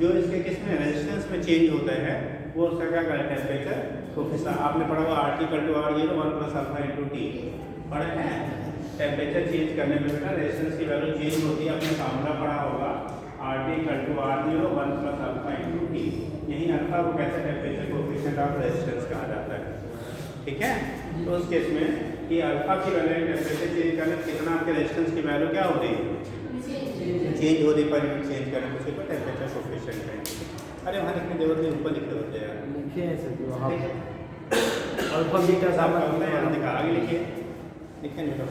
जो इसके किसमें रेजिस्टेंस में चेंज होता है वो उसका क्या कहते हैं? Temperature coefficient. आपने पढ़ा हुआ R = R0 1 + α × T पढ़े हैं? टेम्परेचर चेंज करने में बेटा रेजिस्टेंस की वैल्यू चेंज होती है। आपने फार्मूला पढ़ा होगा RT = R0 1 + अल्फा × T। यही अल्फा को कहते हैं टेम्परेचर कोएफिशिएंट ऑफ रेजिस्टेंस कहा जाता है। ठीक है, तो उस केस में कि अल्फा की वैल्यू टेम्परेचर चेंज करने से कितना आपके रेजिस्टेंस की वैल्यू क्या हो रही है, चेंज हो रही पर यूनिट चेंज करने उसी को टेम्परेचर कोएफिशिएंट कहेंगे। अरे वहाँ लिखने की जरूरत नहीं, ऊपर लिखे होते हैं यार, लिखे हैं सर वहाँ अल्फा बीटा यहाँ दिखा आगे लिखिए, लिखे नहीं तो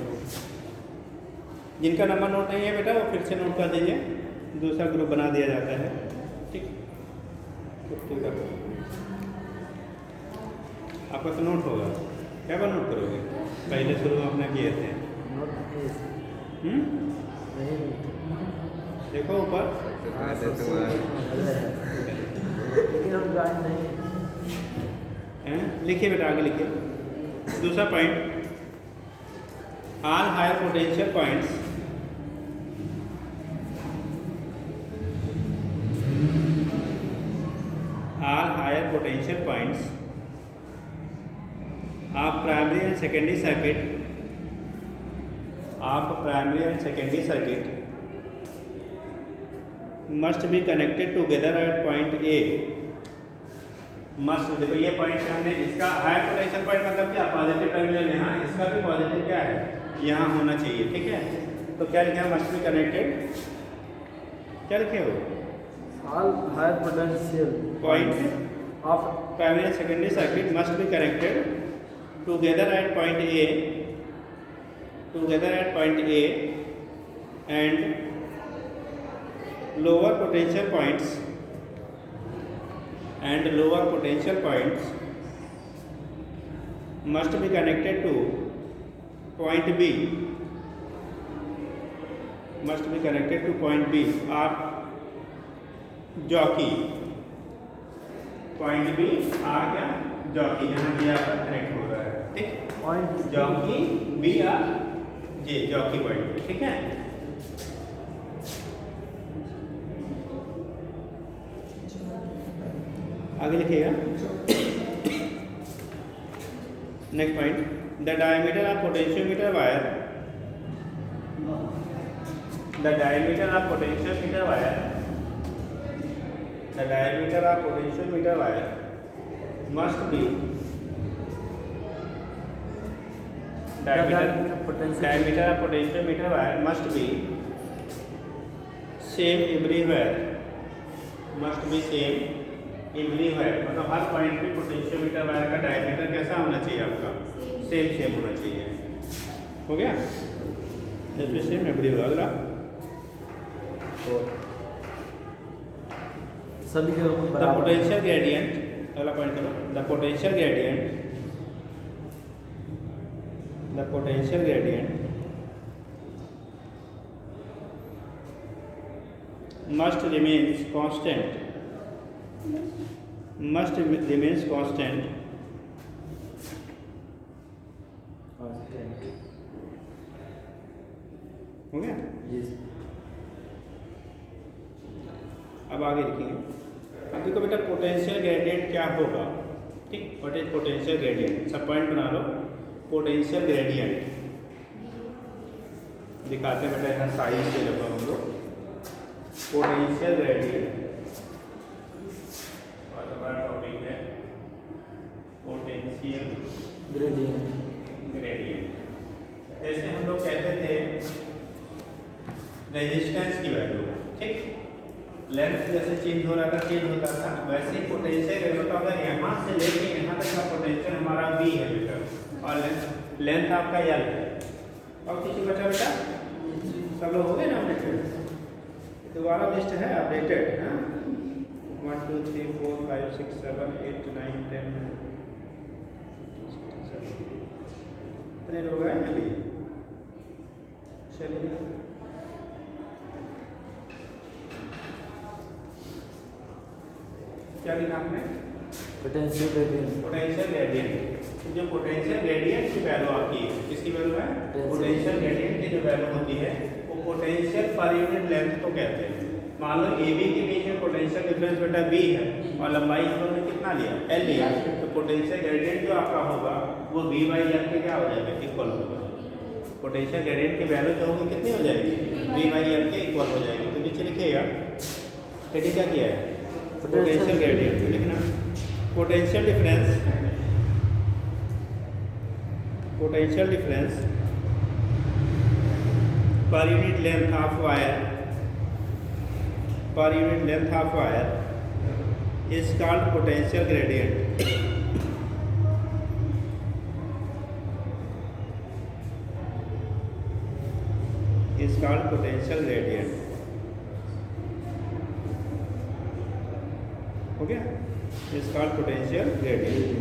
जिनका नंबर नोट नहीं है बेटा वो फिर से नोट कर दीजिए, दूसरा ग्रुप बना दिया जाता है। ठीक, ठीक है, आपका तो नोट होगा, क्या बार नोट करोगे, पहले शुरू में अपने किए थे। देखो ऊपर, लेकिन हम ज्वाइन नहीं लिखिए बेटा आगे लिखिए। दूसरा point, all higher potential points of primary and secondary circuit must be connected together at point A। Must, देखो ये पॉइंट हमने इसका हायर पोटेंशियल पॉइंट मतलब क्या, पॉजिटिव टर्मिनल है, हाँ इसका भी पॉजिटिव क्या है यहाँ होना चाहिए। ठीक है, तो क्या लिखा है, मस्ट बी कनेक्टेड, क्या लिखे हो, all higher potential point of primary and secondary circuit must be connected together at point A and lower potential points must be connected to point B or jockey, point B और क्या jockey, यहाँ दिया पर connect हो रहा है। ठीक, point jockey B और जे, जॉकी पॉइंट। ठीक है, आगे लिखिएगा। Next point, the diameter of potentiometer wire must be diameter of potentiometer wire must be same everywhere, मतलब हर पॉइंट पे पोटेंशियोमीटर वायर का डायमीटर कैसा होना चाहिए, आपका सेम होना चाहिए। हो गया, जैसे सेम एवरीवेयर। अगला सभी के द पोटेंशियल ग्रेडियंट, अगला पॉइंट करो, the potential gradient must remains constant हो गया। अब आगे लिखेंगे। अब देखो बेटा पोटेंशियल ग्रेडियंट क्या होगा। ठीक, व्हाट इज पोटेंशियल ग्रेडियंट, सब पॉइंट बना लो। पोटेंशियल ग्रेडियंट दिखाते हैं बेटा, यहाँ साइज से लगा हम लोग। पोटेंशियल ग्रेडियंट टॉपिक है पोटेंशियल ग्रेडियंट। जैसे हम लोग कहते थे रेजिस्टेंस की वैल्यू, ठीक, लेंथ जैसे चेंज हो रहा था, चेंज होता था, वैसे ही पोटेंशियल ग्रेडियंट। अगर यहाँ से लेके यहाँ तक का पोटेंशियल हमारा V है बेटा, और लेंथ आपका L है। और किसी बचा बेटा, सब लोग हो गए ना अपडेटेड? दोबारा लिस्ट है अपडेटेड, हाँ 1 2 3 4 5 6 7 8 9 10 इतने लोग हैं अभी। चलिए क्या लिखा आपने? Potential gradient. जो पोटेंशियल ग्रेडियंट की वैल्यू आती है, किसकी वैल्यू है? पोटेंशियल ग्रेडियंट की जो वैल्यू होती है वो पोटेंशियल पर यूनिट लेंथ को कहते हैं। मान लो AB के बीच में पोटेंशियल डिफरेंस बेटा V है और लंबाई हम लोगों ने कितना लिया? L लिया। तो पोटेंशियल ग्रेडियंट जो आपका होगा वो V/L के क्या हो जाएगा? इक्वल होगा। पोटेंशियल ग्रेडियंट की वैल्यू जो होगी कितनी हो जाएगी, वी बाई एल के इक्वल हो जाएगी। तो नीचे लिखिएगा, हेडिंग क्या किया है, पोटेंशियल ग्रेडियंट लिखना, पोटेंशियल डिफरेंस पर unit length of wire is called potential gradient. Is called potential gradient. हो गया, is called potential gradient.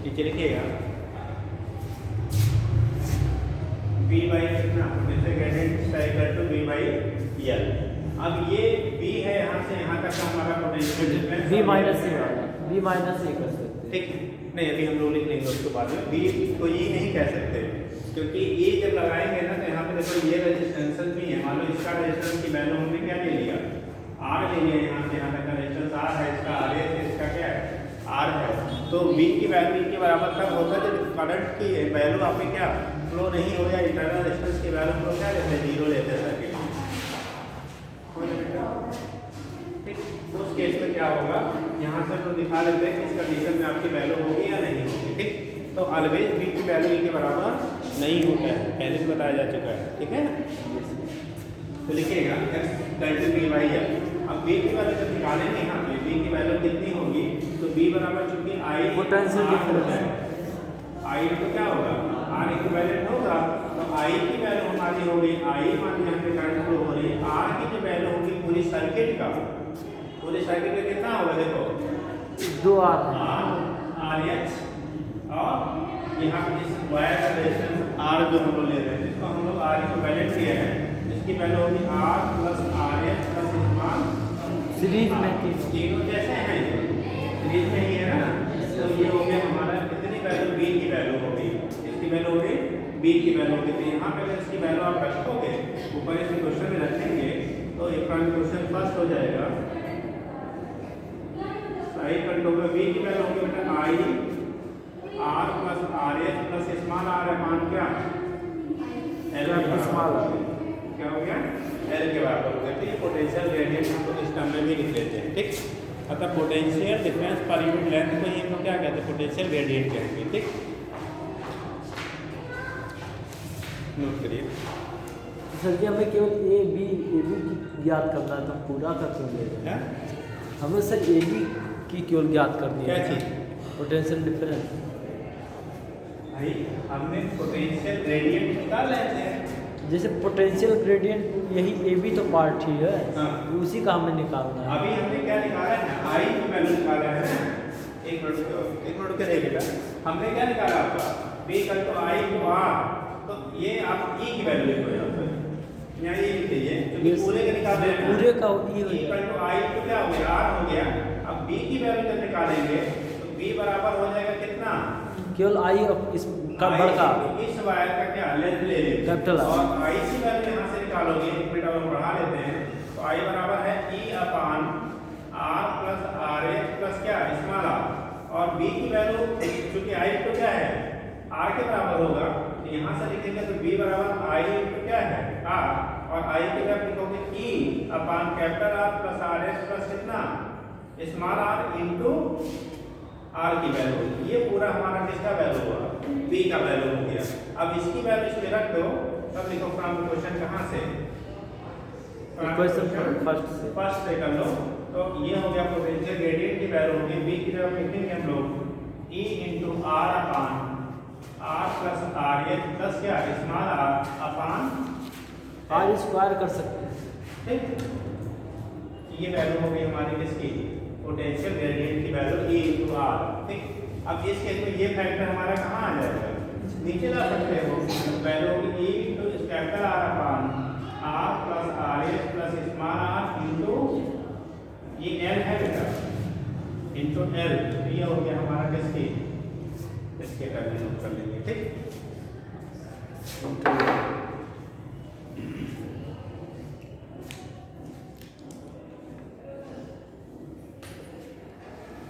नीचे लिखिएगा V by कितना, potential gradient equal to V by L। अब ये V है, यहाँ से यहाँ तक का हमारा पोटेंशियल डिफरेंस V माइनस ए वाला, V माइनस ए कर सकते हैं। ठीक, नहीं अभी हम लोग लिख लेंगे उसके बाद में। V को ये नहीं कह सकते, क्योंकि ये जब लगाएंगे ना तो यहाँ पे देखो ये रेजिस्टेंस भी है। मान लो इसका रेजिस्टेंस की वैल्यू हमने क्या ले लिया, R ले लिया, यहाँ से यहाँ तक का रेजिस्टेंस R है, इसका R है, इसका क्या है R है। तो V की वैल्यू के बराबर तब होता है जब करंट की वैल्यू आप में क्या फ्लो नहीं हो, या इंटरनल रेजिस्टेंस की वैल्यू फ्लो क्या लेते हैं, 0 लेते हैं सर्किट। ठीक, उस केस में क्या होगा, यहाँ से तो दिखा लेते हैं कि इस कंडीशन में आपकी वैल्यू होगी या नहीं होगी। ठीक, तो ऑलवेज V की वैल्यू के बराबर नहीं होता है, पहले भी बताया जा चुका है। ठीक है, तो लिखिएगा V बाई एल। अब V की वैल्यू जब निकालेंगे यहाँ पे V की वैल्यू कितनी होगी, तो V बराबर चूंकि I पोटेंशियल डिफरेंस I तो क्या होगा, R इक्विवेलेंट होगा, तो I की वैल्यू हमारी होगी I, मान लीजिए हमने करंट फ्लो हो रही है, R की जो वैल्यू होगी पूरी सर्किट का, पूरे सर्किट में कितना होगा, देखो 2R R H, और यहाँ पे इस वायर का रेजिस्टेंस R जो हम लोग ले रहे हैं, जिसको हम लोग R इक्विवेलेंट किया है, इसकी वैल्यू होगी R plus RH plus small series में तीनों जैसे हैं, सीरीज में ही है ना। तो ये हो गया हमारा कितनी वैल्यू, B की वैल्यू होगी, इसकी वैल्यू होगी B की वैल्यू होगी। तो यहाँ पे अगर इसकी वैल्यू आप रखोगे, ऊपर इस क्वेश्चन में रखेंगे तो एक क्वेश्चन फर्स्ट हो जाएगा, सही करंट होगा। B की वैल्यू होगी बेटा I R plus RH plus small r अपान क्या L स्मॉल r, क्या हो गया L के बराबर हो गया। तो ये पोटेंशियल ग्रेडियंट हम लोग इस टर्म में भी लिख लेते हैं। ठीक, अतः पोटेंशियल डिफरेंस पर यूनिट लेंथ को ये हम क्या कहते हैं, पोटेंशियल ग्रेडियंट कहेंगे। ठीक, नोट करिए। सर जी हमें केवल ए बी की ज्ञात करना है, तो पूरा कर देंगे। हमें सर ए बी की केवल ज्ञात करनी है, क्या चीज, पोटेंशियल डिफरेंस। भाई हमने पोटेंशियल ग्रेडियंट निकाल लेते हैं, जैसे पोटेंशियल ग्रेडियंट यही ए बी तो पार्ट ही है, उसी का हमें निकालना है। अभी हमने क्या निकाला है, I की वैल्यू निकाला है। एक मिनट के बेटा, हमने क्या निकाला आपका B equal to I to R, तो ये आप E की वैल्यू लिखो यहाँ पे, यहाँ ये लिख लीजिए, क्योंकि पूरे का निकाल रहे हैं, पूरे का E इक्वल टू I तो क्या हो गया R हो गया। अब B की वैल्यू जब निकालेंगे तो B बराबर हो जाएगा कितना, केवल I इस का बड़का, इस वायर का क्या लेंथ ले लेंगे कैपिटल और I की वैल्यू यहाँ से निकालोगे, एक मिनट और बढ़ा लेते हैं, तो I बराबर है E अपान R प्लस RH प्लस क्या स्मॉल r, और B की वैल्यू चूंकि I तो क्या है R के बराबर होगा, तो यहाँ से लिखेंगे तो B बराबर I तो क्या है R, और I की वैल्यू लिखोगे E upon capital R plus RH plus कितना स्मॉल r इंटू R की वैल्यू। ये पूरा हमारा किसका वैल्यू हुआ, B का वैल्यू हो गया। अब इसकी वैल्यू इसमें रख दो, तब लिखो फ्रॉम क्वेश्चन कहाँ से, क्वेश्चन फर्स्ट से कर लो। तो ये हो गया पोटेंशियल ग्रेडियंट की वैल्यू होगी, B की तरफ लिखेंगे हम लोग E इंटू R अपान R प्लस RH प्लस क्या स्मॉल r अपान R स्क्वायर कर सकते हैं। ठीक, ये वैल्यू हो गई हमारी किसकी, पोटेंशियल ग्रेडियंट की वैल्यू E इंटू R। ठीक, अब इस केस में ये फैक्टर हमारा कहाँ आ जाएगा, नीचे ला सकते हो, वैल्यू होगी E इंटू कैपिटल R अपान R plus RH plus small r into ये L है बेटा इंटू L। तो ये हो गया हमारा किसकी, इसके वैल्यू नोट कर लेंगे। ठीक,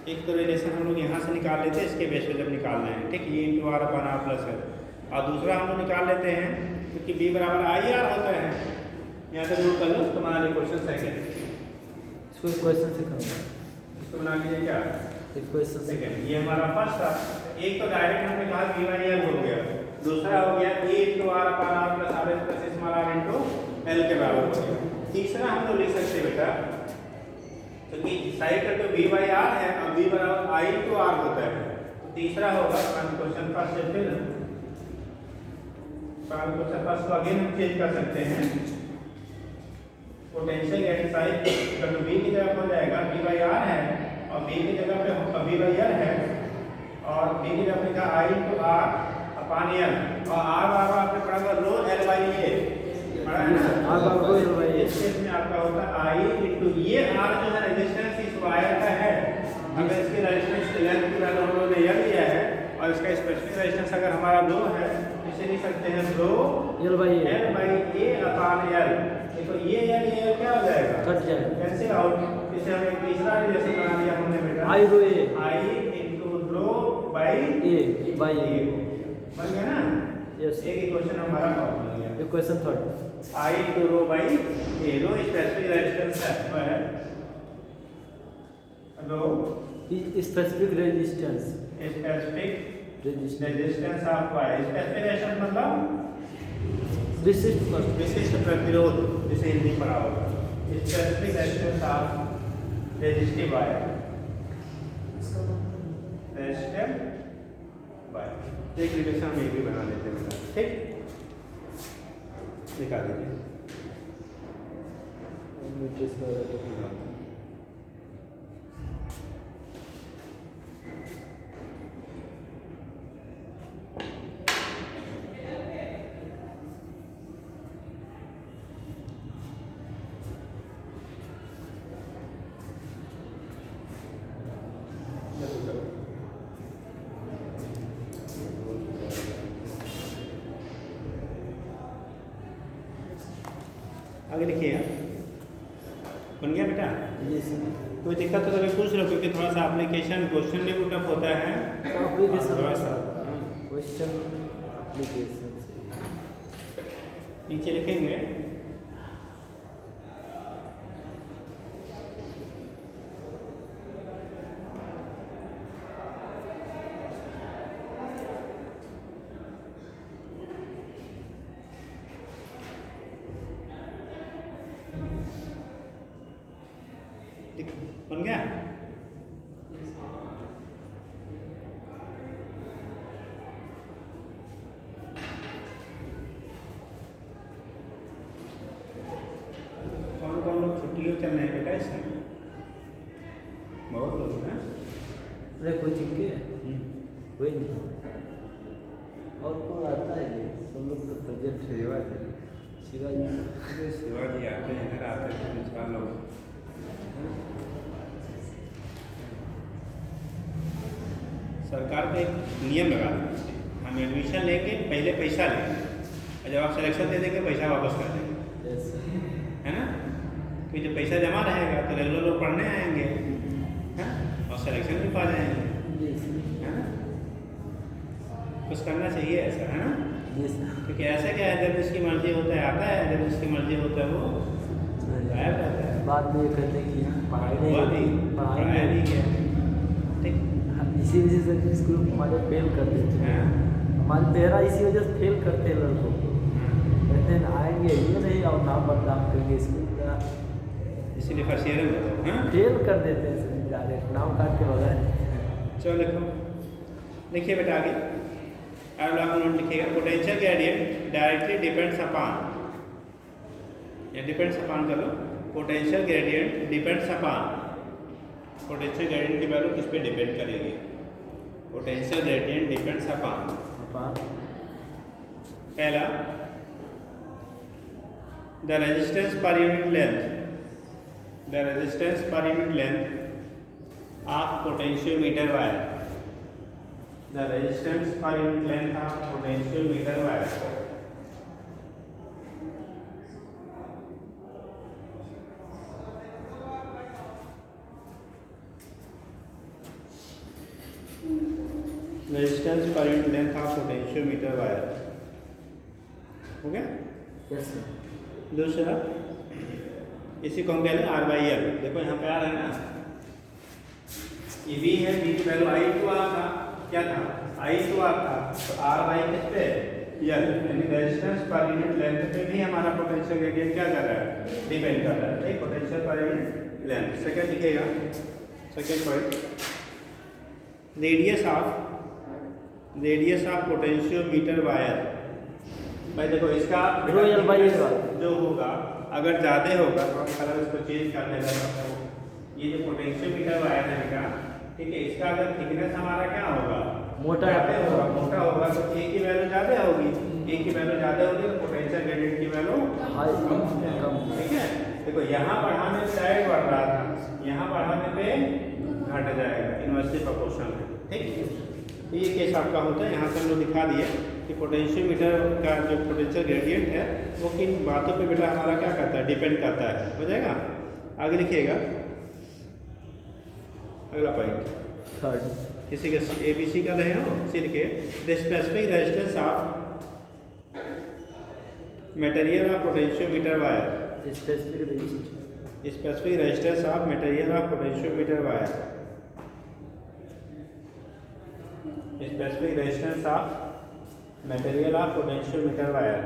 एक तो रिलेशन हम लोग यहाँ से निकाल लेते हैं, इसके बेस पे जब निकालना है। ठीक, ये इंटू R अपान R प्लस है, और दूसरा हम लोग निकाल लेते हैं क्योंकि बी बराबर आई आर होता है। यहाँ से रूल कर लो, तुम्हारा लिए क्वेश्चन सेकेंड। इसको क्वेश्चन से करूँगा, इसको बना लीजिए क्या एक क्वेश्चन से। सेकेंड। ये हमारा फर्स्ट था। एक तो डायरेक्ट हमने कहा बी बाई एल हो गया, दूसरा हो गया A into R upon R plus R S plus small R into L के बराबर हो गया। तीसरा हम लोग लिख सकते हैं बेटा, क्योंकि साइड का तो बी बाई आर है और बी बराबर आई इंटू आर होता है, तो तीसरा होगा क्वेश्चन फर्स्ट से फिर क्वेश्चन फर्स्ट को अगेन हम चेंज कर सकते हैं। पोटेंशियल एडिसाइड का तो बी की जगह हो जाएगा बी बाई आर है और बी की जगह पे बी बाई एल है और बी की जगह पे लिखा आई इंटू आर अपान एल और आर बराबर आपने पढ़ा था रो एल बाई ए पढ़ा है ना। आर बराबर रो एल बाई ए। इस केस में आपका होता है आई इंटू ये आर जो है रेजिस्टेंस इस वायर का है। अगर इसकी रेजिस्टेंस लेंथ की वैल्यू हम लोगों ने यह लिया है और इसका स्पेसिफिक रेजिस्टेंस अगर हमारा 2 है, इसे लिख सकते हैं rho L by A upon L. देखो ये क्या हो जाएगा, कट जाएगा, कैंसिल आउट। इसे हम एक तीसरा रिलेशन बना दिया हमने बेटा, I rho A I into rho by A by A बन गया ना। यस, एक इक्वेशन हमारा सॉल्व हो गया। ये question third. I into rho by A, rho specific resistance है, rho specific resistance specific resistance resistance of wire. Specific resistance मतलब विशिष्ट प्रतिरोध, जिसे हिंदी में पढ़ा होगा। Specific resistance of resistive wire, resistive wire. एक रिलेशन हम ये भी बना लेते हैं बेटा, ठीक, निकाल दीजिए। आगे लिखिए, बन गया बेटा। कोई दिक्कत हो तो पूछ लो, क्योंकि थोड़ा सा एप्लीकेशन क्वेश्चन में टफ होता है। थोड़ा सा क्वेश्चन एप्लीकेशन नीचे लिखेंगे बन गया। कौन लोग छुट्टियों चल रहे हैं बेटा इस समय? बहुत लोग हैं। अरे कोचिंग के कोई नहीं, और कौन आता है? सब लोग तो प्रेजेंट है। शिवाजी आते हैं, इधर आते हैं 3-4 लोग। सरकार को एक नियम लगा देना चाहिए, हम एडमिशन लेंगे पहले पैसा लेंगे और जब आप सिलेक्शन दे देंगे पैसा वापस कर देंगे, है ना। क्योंकि जब पैसा जमा रहेगा तो रेगुलर लोग पढ़ने आएंगे, हैं, और सिलेक्शन भी पा जाएंगे, है ना। कुछ करना चाहिए ऐसा, है ना। क्योंकि ऐसा क्या है, जब जिसकी मर्जी होता है आता है, जब जिसकी मर्जी होता है वो गायब रहता है। बाद में ये कहते हैं कि पढ़ाई नहीं किया, ठीक। इसी वजह से स्कूल हमारे फेल कर देते हैं। हमारे पेरा इसी वजह से फेल करते हैं लड़कों को। कहते हैं आएंगे ये नहीं और नाम बदनाम करेंगे स्कूल का, इसीलिए फर्स्ट ईयर में फेल कर देते हैं डायरेक्ट नाम काट के बगैर। चलो लिखो, लिखिए बेटा आगे। अब आप नोट लिखिएगा, potential gradient directly depends upon, या डिपेंड्स अपॉन कर लो, potential gradient depends upon, potential gradient की वैल्यू किस पे डिपेंड करेगी? पोटेंशियल ग्रेडियंट डिपेंड्स अपॉन, पहला the resistance per unit length, the resistance per unit length of potentiometer wire, the resistance per unit length of potentiometer wire. Resistance resistance per unit length of potentiometer wire. हो गया? Yes sir. दूसरा इसी को हम कह लें R/L। देखो यहाँ पे आ रहा है ना, ये V है, V की वैल्यू I/R था, क्या था I/R था, तो R/, किस पे L, यानी रेजिस्टेंस पर यूनिट लेंथ पे भी हमारा पोटेंशियल ग्रेडियंट क्या कर रहा है, डिपेंड कर रहा है, ठीक। Potential per unit length. Second लिखेगा, second point, radius of potentiometer wire. भाई देखो इसका जो होगा अगर ज़्यादा होगा तो हम कलर इसको चेंज कर देगा। ये जो पोटेंशियोमीटर वायर है बेटा, ठीक है, इसका अगर थिकनेस हमारा क्या होगा, मोटा होगा, मोटा होगा तो ए की वैल्यू ज़्यादा होगी, ए की वैल्यू ज़्यादा होगी तो पोटेंशियल ग्रेडियंट की वैल्यू कम, ठीक है। देखो यहाँ बढ़ाने पे डायरेक्ट बढ़ रहा था, यहाँ बढ़ाने पे घट जाएगा, इनवर्सली प्रोपोर्शनल है, ठीक। तो ये केस आपका होता है। यहाँ से हम लोग दिखा दिए कि पोटेंशियोमीटर का जो पोटेंशियल ग्रेडियंट है वो किन बातों पे बेटा हमारा क्या करता है, डिपेंड करता है। हो जाएगा? आगे लिखिएगा अगला पॉइंट, थर्ड, किसी के ABC का रहे हो, सी लिखिए, the specific resistance of material of potentiometer wire. Specific resistance of material of potentiometer wire. Specific resistance of material of potentiometer wire.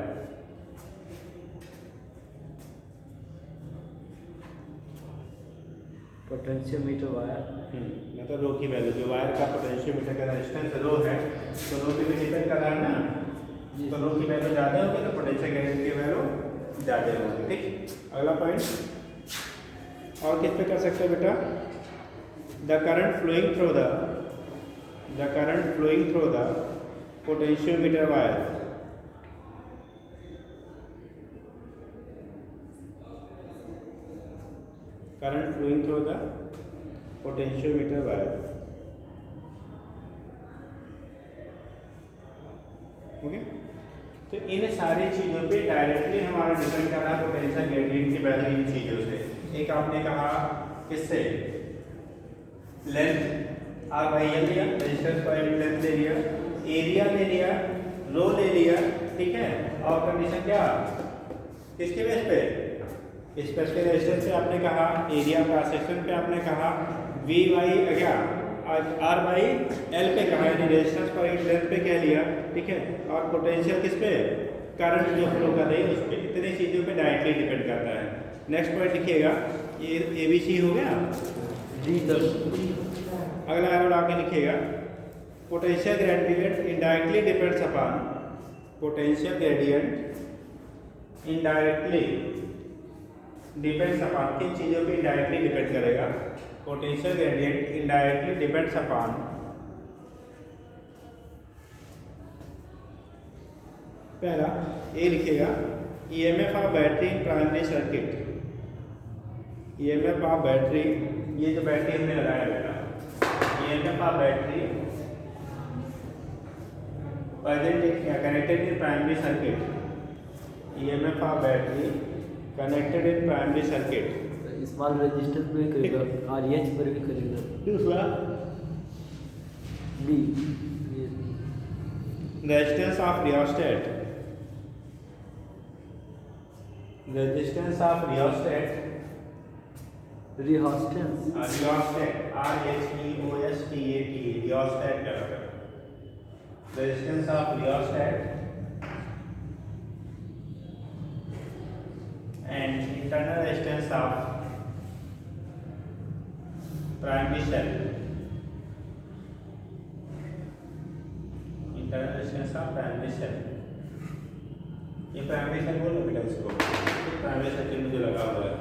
Potentiometer wire, मतलब रो की वैल्यू, जो वायर का पोटेंशियोमीटर का रेजिस्टेंस रो है तो रो पे भी डिपेंड कर रहा है ना, तो रो की वैल्यू ज़्यादा होगी तो पोटेंशियल ग्रेडियंट की वैल्यू ज़्यादा होगी, ठीक। अगला पॉइंट और किस पे कर सकते हो बेटा, the current flowing through the potentiometer wire. Current flowing through the potentiometer wire. Okay, तो इन सारी चीज़ों पे डायरेक्टली हमारा डिपेंड कर रहा है पोटेंशियल ग्रेडियंट की वैल्यू इन चीज़ों से। एक आपने कहा किससे, लेंथ R/L लिया, रेजिस्टेंस पर यूनिट लेंथ ले लिया, एरिया ले लिया, रो ले लिया, ठीक है। और कंडीशन क्या, किसके बेस पे, स्पेसिफिक रेजिस्टेंस पे आपने कहा, एरिया क्रॉस सेक्शन पे आपने कहा, V/, क्या R/L पे कहा, यानी रेजिस्टेंस पर यूनिट लेंथ पे कह लिया, ठीक है। और पोटेंशियल किस पे, करंट जो फ्लो कर रही है उस पर। इतनी चीज़ों पे डायरेक्टली डिपेंड करता है। नेक्स्ट पॉइंट लिखिएगा, ये ABC हो गया जी सर। अगला एरो आगे लिखिएगा, potential gradient indirectly depends upon, potential gradient indirectly depends upon, किन चीज़ों पे इनडायरेक्टली डिपेंड करेगा, potential gradient indirectly depends upon, पहला ए लिखिएगा, EMF of battery in primary circuit. EMF of battery, ये जो बैटरी हमने लगाया बेटा, EMF of battery connected in primary circuit, EMF of battery connected in primary circuit। Small resistance पे करेगा, RH पर भी करेगा। दूसरा B, resistance of rheostat, resistance of rheostat, रिहोस्टेंस, रियोस्टेट RHEOSTAT, रियोस्टेट का resistance of rheostat and internal resistance of primary cell, internal resistance of primary cell. ये primary cell बोलो बेटा इसको, प्राइमरी सर्किट में जो लगा हुआ है,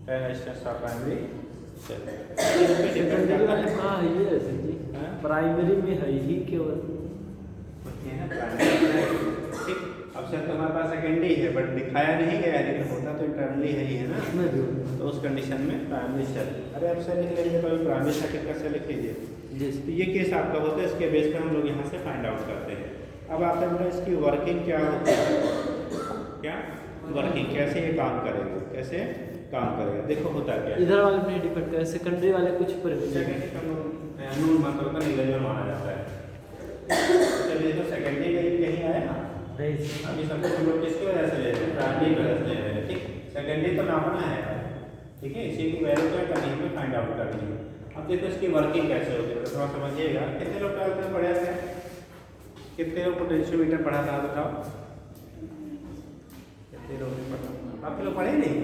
internal resistance of primary cell. Secondary वाले कहाँ है ये सर जी? प्राइमरी में है ही केवल होती है ना प्राइमरी, ठीक। अब सर तुम्हारे पास सेकेंडरी है बट दिखाया नहीं गया है, लेकिन होता तो इंटरनली है ही है ना, इसमें भी। तो उस कंडीशन में प्राइमरी सेल। अरे अब सेल लिख लेंगे तो प्राइमरी सर्किट का सेल लिख लीजिए। जी, तो ये केस आपका होता है, इसके बेस पे हम लोग यहाँ से फाइंड आउट करते हैं। अब आपने बोला इसकी वर्किंग क्या होती है, क्या वर्किंग, कैसे ये काम करेगा, कैसे काम करेगा। देखो होता क्या है, इधर वाले पे डिपेंड करे, सेकेंडरी वाले कुछ पर भी। सेकेंडरी का नून मतलब का निगेटिव माना जाता है, देखो सेकेंडरी कहीं आया ना, नहीं सर। अभी सब कुछ हम लोग किसकी वजह से ले रहे हैं, प्राइमरी की वजह से ले रहे हैं, ठीक। सेकेंडरी तो नापना है, ठीक है, इसी की वैल्यू क्या करनी है, फाइंड आउट करनी है। अब देखो इसकी वर्किंग कैसे होती है, थोड़ा समझिएगा। कितने लोग ट्वेल्थ में पढ़े थे, कितने लोग पोटेंशियोमीटर पढ़ा था बताओ, कितने लोग ने पढ़ा? आप लोग पढ़े नहीं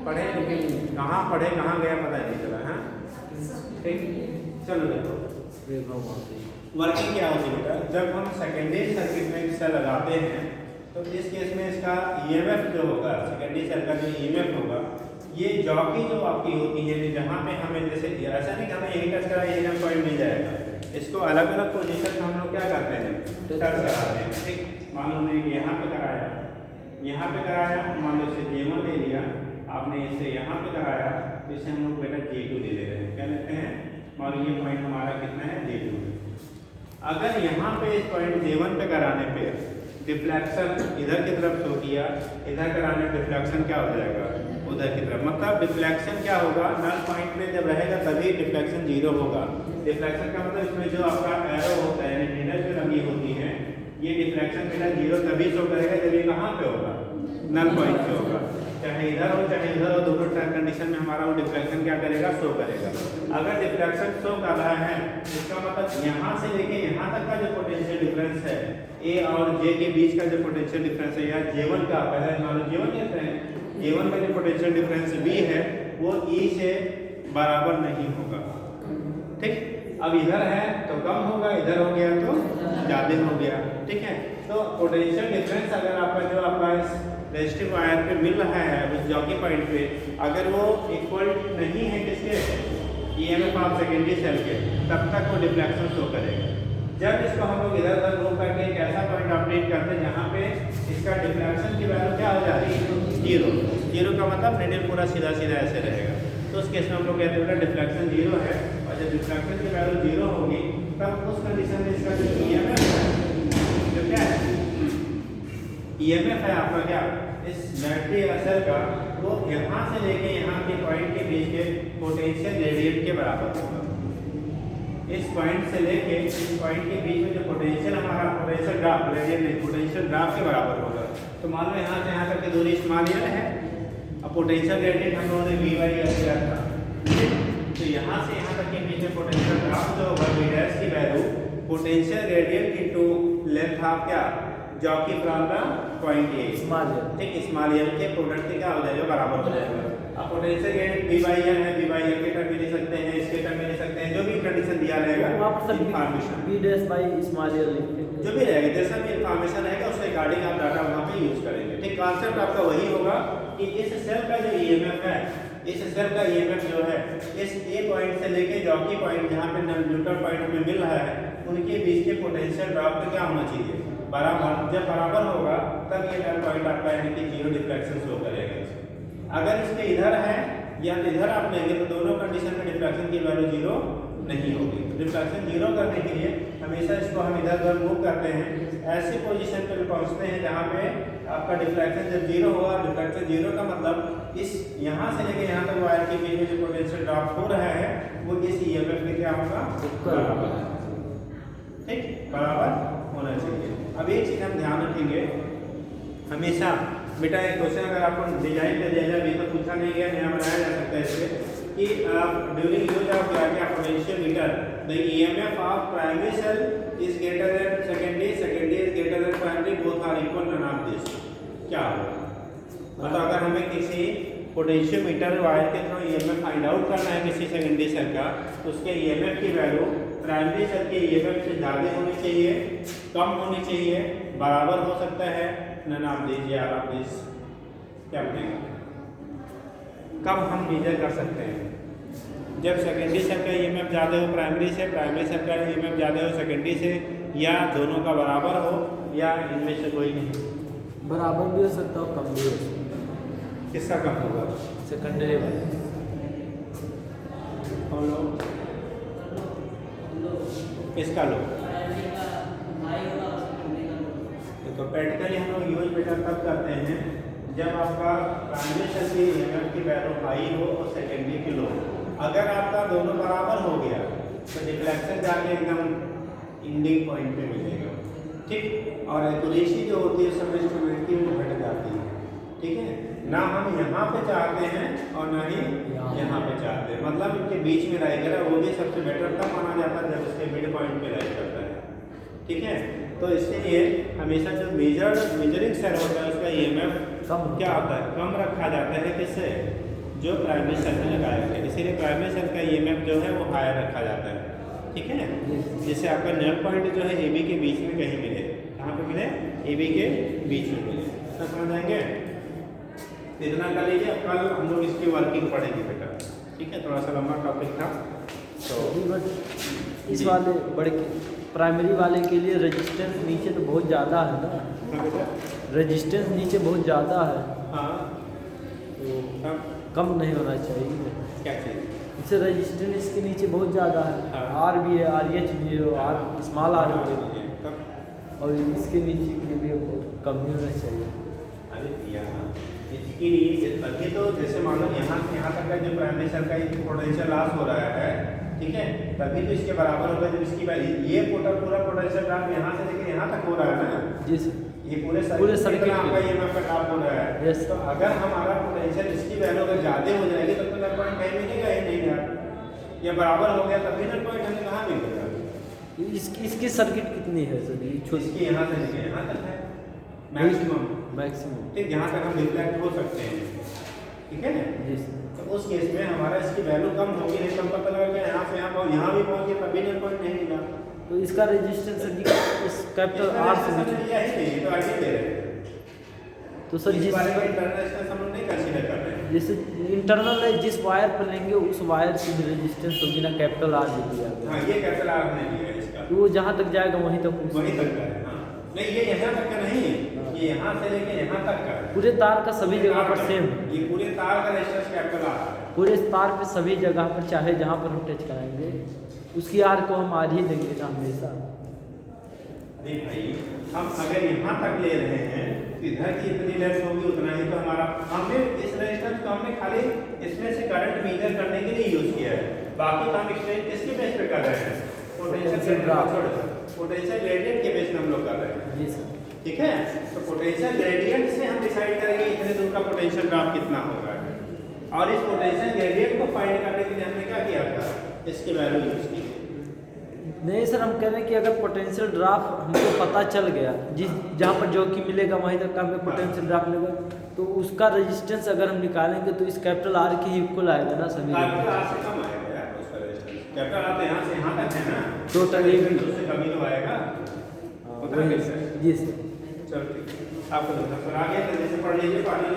पढ़े, लेकिन कहाँ पढ़े कहाँ गया पता नहीं चला, हाँ ठीक। चलो देखो वर्किंग क्या होती है बेटा, जब हम सेकेंडरी सर्किट में हिस्सा लगाते हैं तो इस केस में इसका ईएमएफ जो होगा, सेकेंडरी सेल का जो ईएमएफ होगा, ये जॉकी जो आपकी होती है, जहाँ पे हमें जैसे ऐसा नहीं कि हमें यही टच करा यही पॉइंट मिल जाएगा, इसको अलग अलग पोजीशन में हम लोग क्या करते हैं, टच कराते हैं, ठीक। मान लो हमने यहाँ पे कराया, यहाँ पे कराया, मान लो इसे J1 ले लिया आपने, इसे यहाँ पे कराया तो इसे हम लोग बेटा J2 ले ले रहे हैं, क्या लेते हैं, मान लो ये पॉइंट हमारा कितना है, J2। अगर यहाँ पे इस पॉइंट J1 पे कराने पे डिफ्लेक्शन इधर की तरफ शो किया, इधर कराने पे डिफ्लेक्शन क्या हो जाएगा, उधर की तरफ, मतलब डिफ्लेक्शन क्या होगा, नल पॉइंट पे जब रहेगा तभी डिफ्लेक्शन 0 होगा। डिफ्लेक्शन का मतलब इसमें जो आपका एरो होता है, नीडल जो लगी होती है, ये डिफ्लेक्शन बेटा 0 तभी शो करेगा जब ये कहाँ पे होगा, नल पॉइंट पे होगा। चाहे इधर हो चाहे इधर हो, दोनों कंडीशन में हमारा वो डिफ्लेक्शन क्या करेगा, शो करेगा। अगर डिफ्लेक्शन शो कर रहा है इसका मतलब यहाँ से लेके यहाँ तक का जो पोटेंशियल डिफरेंस है, ए और जे के बीच का जो पोटेंशियल डिफरेंस है, या J1 का पहले मान लो J1 लेते हैं, J1 का जो पोटेंशियल डिफरेंस B है वो E से बराबर नहीं होगा, ठीक। अब इधर है तो कम होगा, इधर हो गया तो ज़्यादा हो गया, ठीक है। तो पोटेंशियल डिफरेंस अगर आपका जो आपका इस रेजिस्टिव वायर पे मिल रहा है उस जॉकी पॉइंट पे, अगर वो इक्वल नहीं है किसके, ईएमएफ ऑफ सेकेंडरी सेल के, तब तक वो डिफ्लेक्शन शो करेगा। जब इसको हम लोग इधर उधर मूव करके एक ऐसा पॉइंट ऑपरेट करते हैं जहाँ पे इसका डिफ्लेक्शन की वैल्यू क्या हो जाती है, 0। 0 का मतलब नीडल पूरा सीधा सीधा ऐसे रहेगा, तो उस केस में हम लोग कहते हैं डिफ्लेक्शन 0 है। और जब डिफ्लेक्शन की वैल्यू 0 होगी तब उस कंडीशन में इसका जो ईएमएफ है, जो क्या है ईएमएफ है आपका, क्या इस बैटरी असर का, वो यहाँ से लेके यहाँ के पॉइंट के बीच के पोटेंशियल ग्रेडियंट के बराबर होगा। इस पॉइंट से लेके इस पॉइंट के बीच में जो पोटेंशियल हमारा पोटेंशियल ड्रॉप ग्रेडियंट नहीं, पोटेंशियल ड्रॉप के बराबर होगा। तो मान लो यहाँ से यहाँ तक की दूरी स्मॉल एल है, अब पोटेंशियल ग्रेडियंट हम लोगों ने V/L दिया था, तो यहाँ से यहाँ तक के बीच में पोटेंशियल ड्रॉप जो होगा V डैश की value potential gradient into length of क्या, jockey from the point A, ठीक, स्मॉल एल के प्रोडक्ट के क्या हो जाएगा, बराबर हो जाएगा। अब पोटेंशियल ग्रेडियंट V/L है, V/L के टर्म में ले सकते हैं, इसके टर्म में ले सकते हैं, जो भी कंडीशन दिया रहेगा information V dash by small L जो भी रहेगा, जैसा भी इंफॉर्मेशन रहेगा उसके रिगार्डिंग आप डाटा वहाँ पे यूज करेंगे, ठीक। कॉन्सेप्ट आपका वही होगा कि इस सेल का जो ईएमएफ है, इस सेल का ईएमएफ जो है इस ए पॉइंट से लेके जॉकी पॉइंट जहाँ पे न्यूट्रल पॉइंट में मिल रहा है उनके बीच के पोटेंशियल ड्रॉप पे क्या होना चाहिए, बराबर। जब बराबर होगा तब ये नल पॉइंट आपका यानी कि 0 डिफ्लेक्शन शो करेगा। अगर इसके इधर है या तो इधर आप लेंगे तो दोनों कंडीशन में डिफ्लेक्शन की वैल्यू 0 नहीं होगी। डिफ्लेक्शन 0 करने के लिए हमेशा इसको हम इधर उधर मूव करते हैं, ऐसे पोजीशन पर पहुंचते हैं जहाँ पे आपका डिफ्लेक्शन जब 0 होगा। डिफ्लेक्शन 0 का मतलब इस यहाँ से लेके यहाँ तक वायर के बीच में जो पोटेंशियल ड्रॉप हो रहा है वो इस ईएमएफ में क्या होगा, बराबर, ठीक, बराबर होना चाहिए। अब एक चीज़ हम ध्यान रखेंगे हमेशा बेटा, एक क्वेश्चन अगर आपको डिजाइन पे दिया जाए, अभी तो पूछा नहीं गया, नया बनाया जा सकता है इससे कि ड्यूरिंग यूज ऑफ क्या potentiometer the EMF of primary cell is greater than secondary, secondary is greater than primary, both are equal, none of this क्या होगा। मतलब अगर हमें किसी पोटेंशियोमीटर वायर के थ्रू ईएमएफ फाइंड आउट करना है किसी सेकेंडरी सेल का, तो उसके ईएमएफ की वैल्यू प्राइमरी सेल के ईएमएफ से ज़्यादा होनी चाहिए, कम होनी चाहिए, बराबर हो सकता है, नन ऑफ दिस या ऑल ऑफ दिस, क्या बनेगा। कब हम मेजर कर सकते हैं, जब सेकेंडरी सेल का ईएमएफ ज़्यादा हो प्राइमरी से, प्राइमरी सेल का ईएमएफ ज़्यादा हो सेकेंडरी से, या दोनों का बराबर हो, या इनमें से कोई नहीं। बराबर भी हो सकता है और कम भी हो सकता है। किसका कम होगा, सेकेंडरी वाला। हम लोग किसका लो, तो प्रैक्टिकली हम लोग यूज बेटा तब करते हैं जब आपका प्राइमरी सेल की ईएमएफ की वैल्यू हाई हो और सेकेंडरी की लो। अगर आपका दोनों बराबर हो गया तो डिफ्लेक्शन जाके एकदम इंडिंग पॉइंट पे मिलेगा, ठीक। और एक्यूरेसी जो होती है सब इंस्ट्रूमेंट की वो घट जाती है, ठीक है। ना हम यहाँ पे चाहते हैं और ना ही यहाँ पे चाहते हैं, मतलब इनके बीच में रहेगा, वो भी सबसे बेटर तब माना जाता है जब उसके मिड पॉइंट पे राइज करता है, ठीक है। तो इसलिए हमेशा जो मेजरिंग सेल होता है उसका EMF क्या होता है, कम रखा जाता है, किससे, जो प्राइमरी सेल में लगाया है, इसीलिए प्राइमरी सेल का EMF जो है वो हायर रखा जाता है, ठीक है। जिससे आपका नल पॉइंट जो है AB के बीच में कहीं मिले, कहाँ पे मिले, AB के बीच में मिले, तो समझ आएंगे। इतना कर लीजिए, कल हम लोग इसकी वर्किंग पढ़ेंगे बेटा, ठीक है। थोड़ा सा लंबा टॉपिक था तो इस वाले बड़े प्राइमरी वाले के लिए रेजिस्टेंस नीचे तो बहुत ज़्यादा है ना, रेजिस्टेंस नीचे बहुत ज़्यादा है, हाँ, तो कम नहीं होना चाहिए। क्या चीज़, इससे रेजिस्टेंस इसके नीचे बहुत ज़्यादा है, हाँ। R भी है, RH भी है, R स्मॉल R भी है, तब और इसके नीचे के लिए बहुत कम ही होना चाहिए। अरे यहाँ इसके लिए अभी तो जैसे मान लो यहाँ से यहाँ तक का जो प्राइमरी सेल का पोटेंशियल लॉस हो रहा है, ठीक है, तभी तो इसके बराबर होगा जब इसकी ये पूरा पोटेंशियल ड्रॉप यहाँ से लेकर यहाँ तक हो रहा है ना, जी सर, ये पूरे सर्किट में आपका EMF का ड्रॉप हो रहा है। यस। तो अगर हमारा पोटेंशियल इसकी वैल्यू अगर ज़्यादा हो जाएगी तब तो नल पॉइंट कहीं मिलेगा ही नहीं यार, ये बराबर हो गया तभी नल पॉइंट हमें कहाँ मिलेगा। इसकी सर्किट कितनी है सर, ये छोटी, इसकी यहाँ से लेके यहाँ तक है मैक्सिमम, ठीक, यहाँ तक हम रिफ्लेक्ट हो सकते हैं, ठीक है ना। जी सर, तो उस केस में हमारा इसकी वैल्यू कम होगी, नहीं कम पता लगा कि यहाँ से यहाँ भी पहुँच गया तभी नल पॉइंट नहीं मिला। तो इसका रेजिस्टेंस इस कैपिटल R से नीचे, लिया ही नहीं, तो आगे दे रहे हैं। तो सर इस जिस बारे में इंटरनेशनल हम लोग नहीं कंसीडर कर रहे हैं। जैसे इंटरनल है, जिस वायर पर लेंगे उस वायर की भी रेजिस्टेंस होगी ना, कैपिटल R दे दिया गया, हाँ, ये कैपिटल R ने लिया है इसका, तो वो जहाँ तक जाएगा वहीं तक वहीं तक का है। हाँ, नहीं ये यहाँ तक का नहीं है, ये यहाँ से लेके यहाँ तक का है। पूरे तार का सभी जगह पर सेम, ये पूरे तार का रेजिस्टेंस कैपिटल R है। पूरे तार पे सभी जगह पर चाहे जहाँ पर हम टच कराएंगे उसकी R को हम R ही देंगे ना हमेशा। नहीं भाई, हम अगर यहाँ तक ले रहे हैं तो इधर की इतनी लेंथ होगी उतना ही, तो हमारा हमने इस रेजिस्टेंस को हमने खाली इसमें से करंट मेजर करने के लिए यूज किया है, बाकी काम एक्सटेंड किसके बेस पे कर रहे हैं, पोटेंशियल ग्रेडियंट के बेस पे हम लोग कर रहे हैं। जी सर, ठीक है, तो पोटेंशियल ग्रेडियंट से हम डिसाइड करेंगे इतने दूर का पोटेंशियल ड्रॉप कितना होगा, और इस पोटेंशियल ग्रेडियंट को फाइंड करने के लिए हमने क्या किया था, इसकी वैल्यू यूज की। नहीं सर, हम कह रहे हैं कि अगर पोटेंशियल ड्रॉप हमको पता चल गया, जिस जहाँ पर जॉकी मिलेगा वहीं तक का हमें पोटेंशियल ड्रॉप मिलेगा, तो उसका रेजिस्टेंस अगर हम निकालेंगे तो इस कैपिटल R के ही इक्वल आएगा ना सभी, कैपिटल R से कम आएगा यार उसका रेजिस्टेंस, कैपिटल R तो यहाँ से यहाँ तक है ना, टोटल उससे कमी तो आएगा, जी सर। चलो ठीक, आपको आगे जैसे पढ़ लीजिए, पानी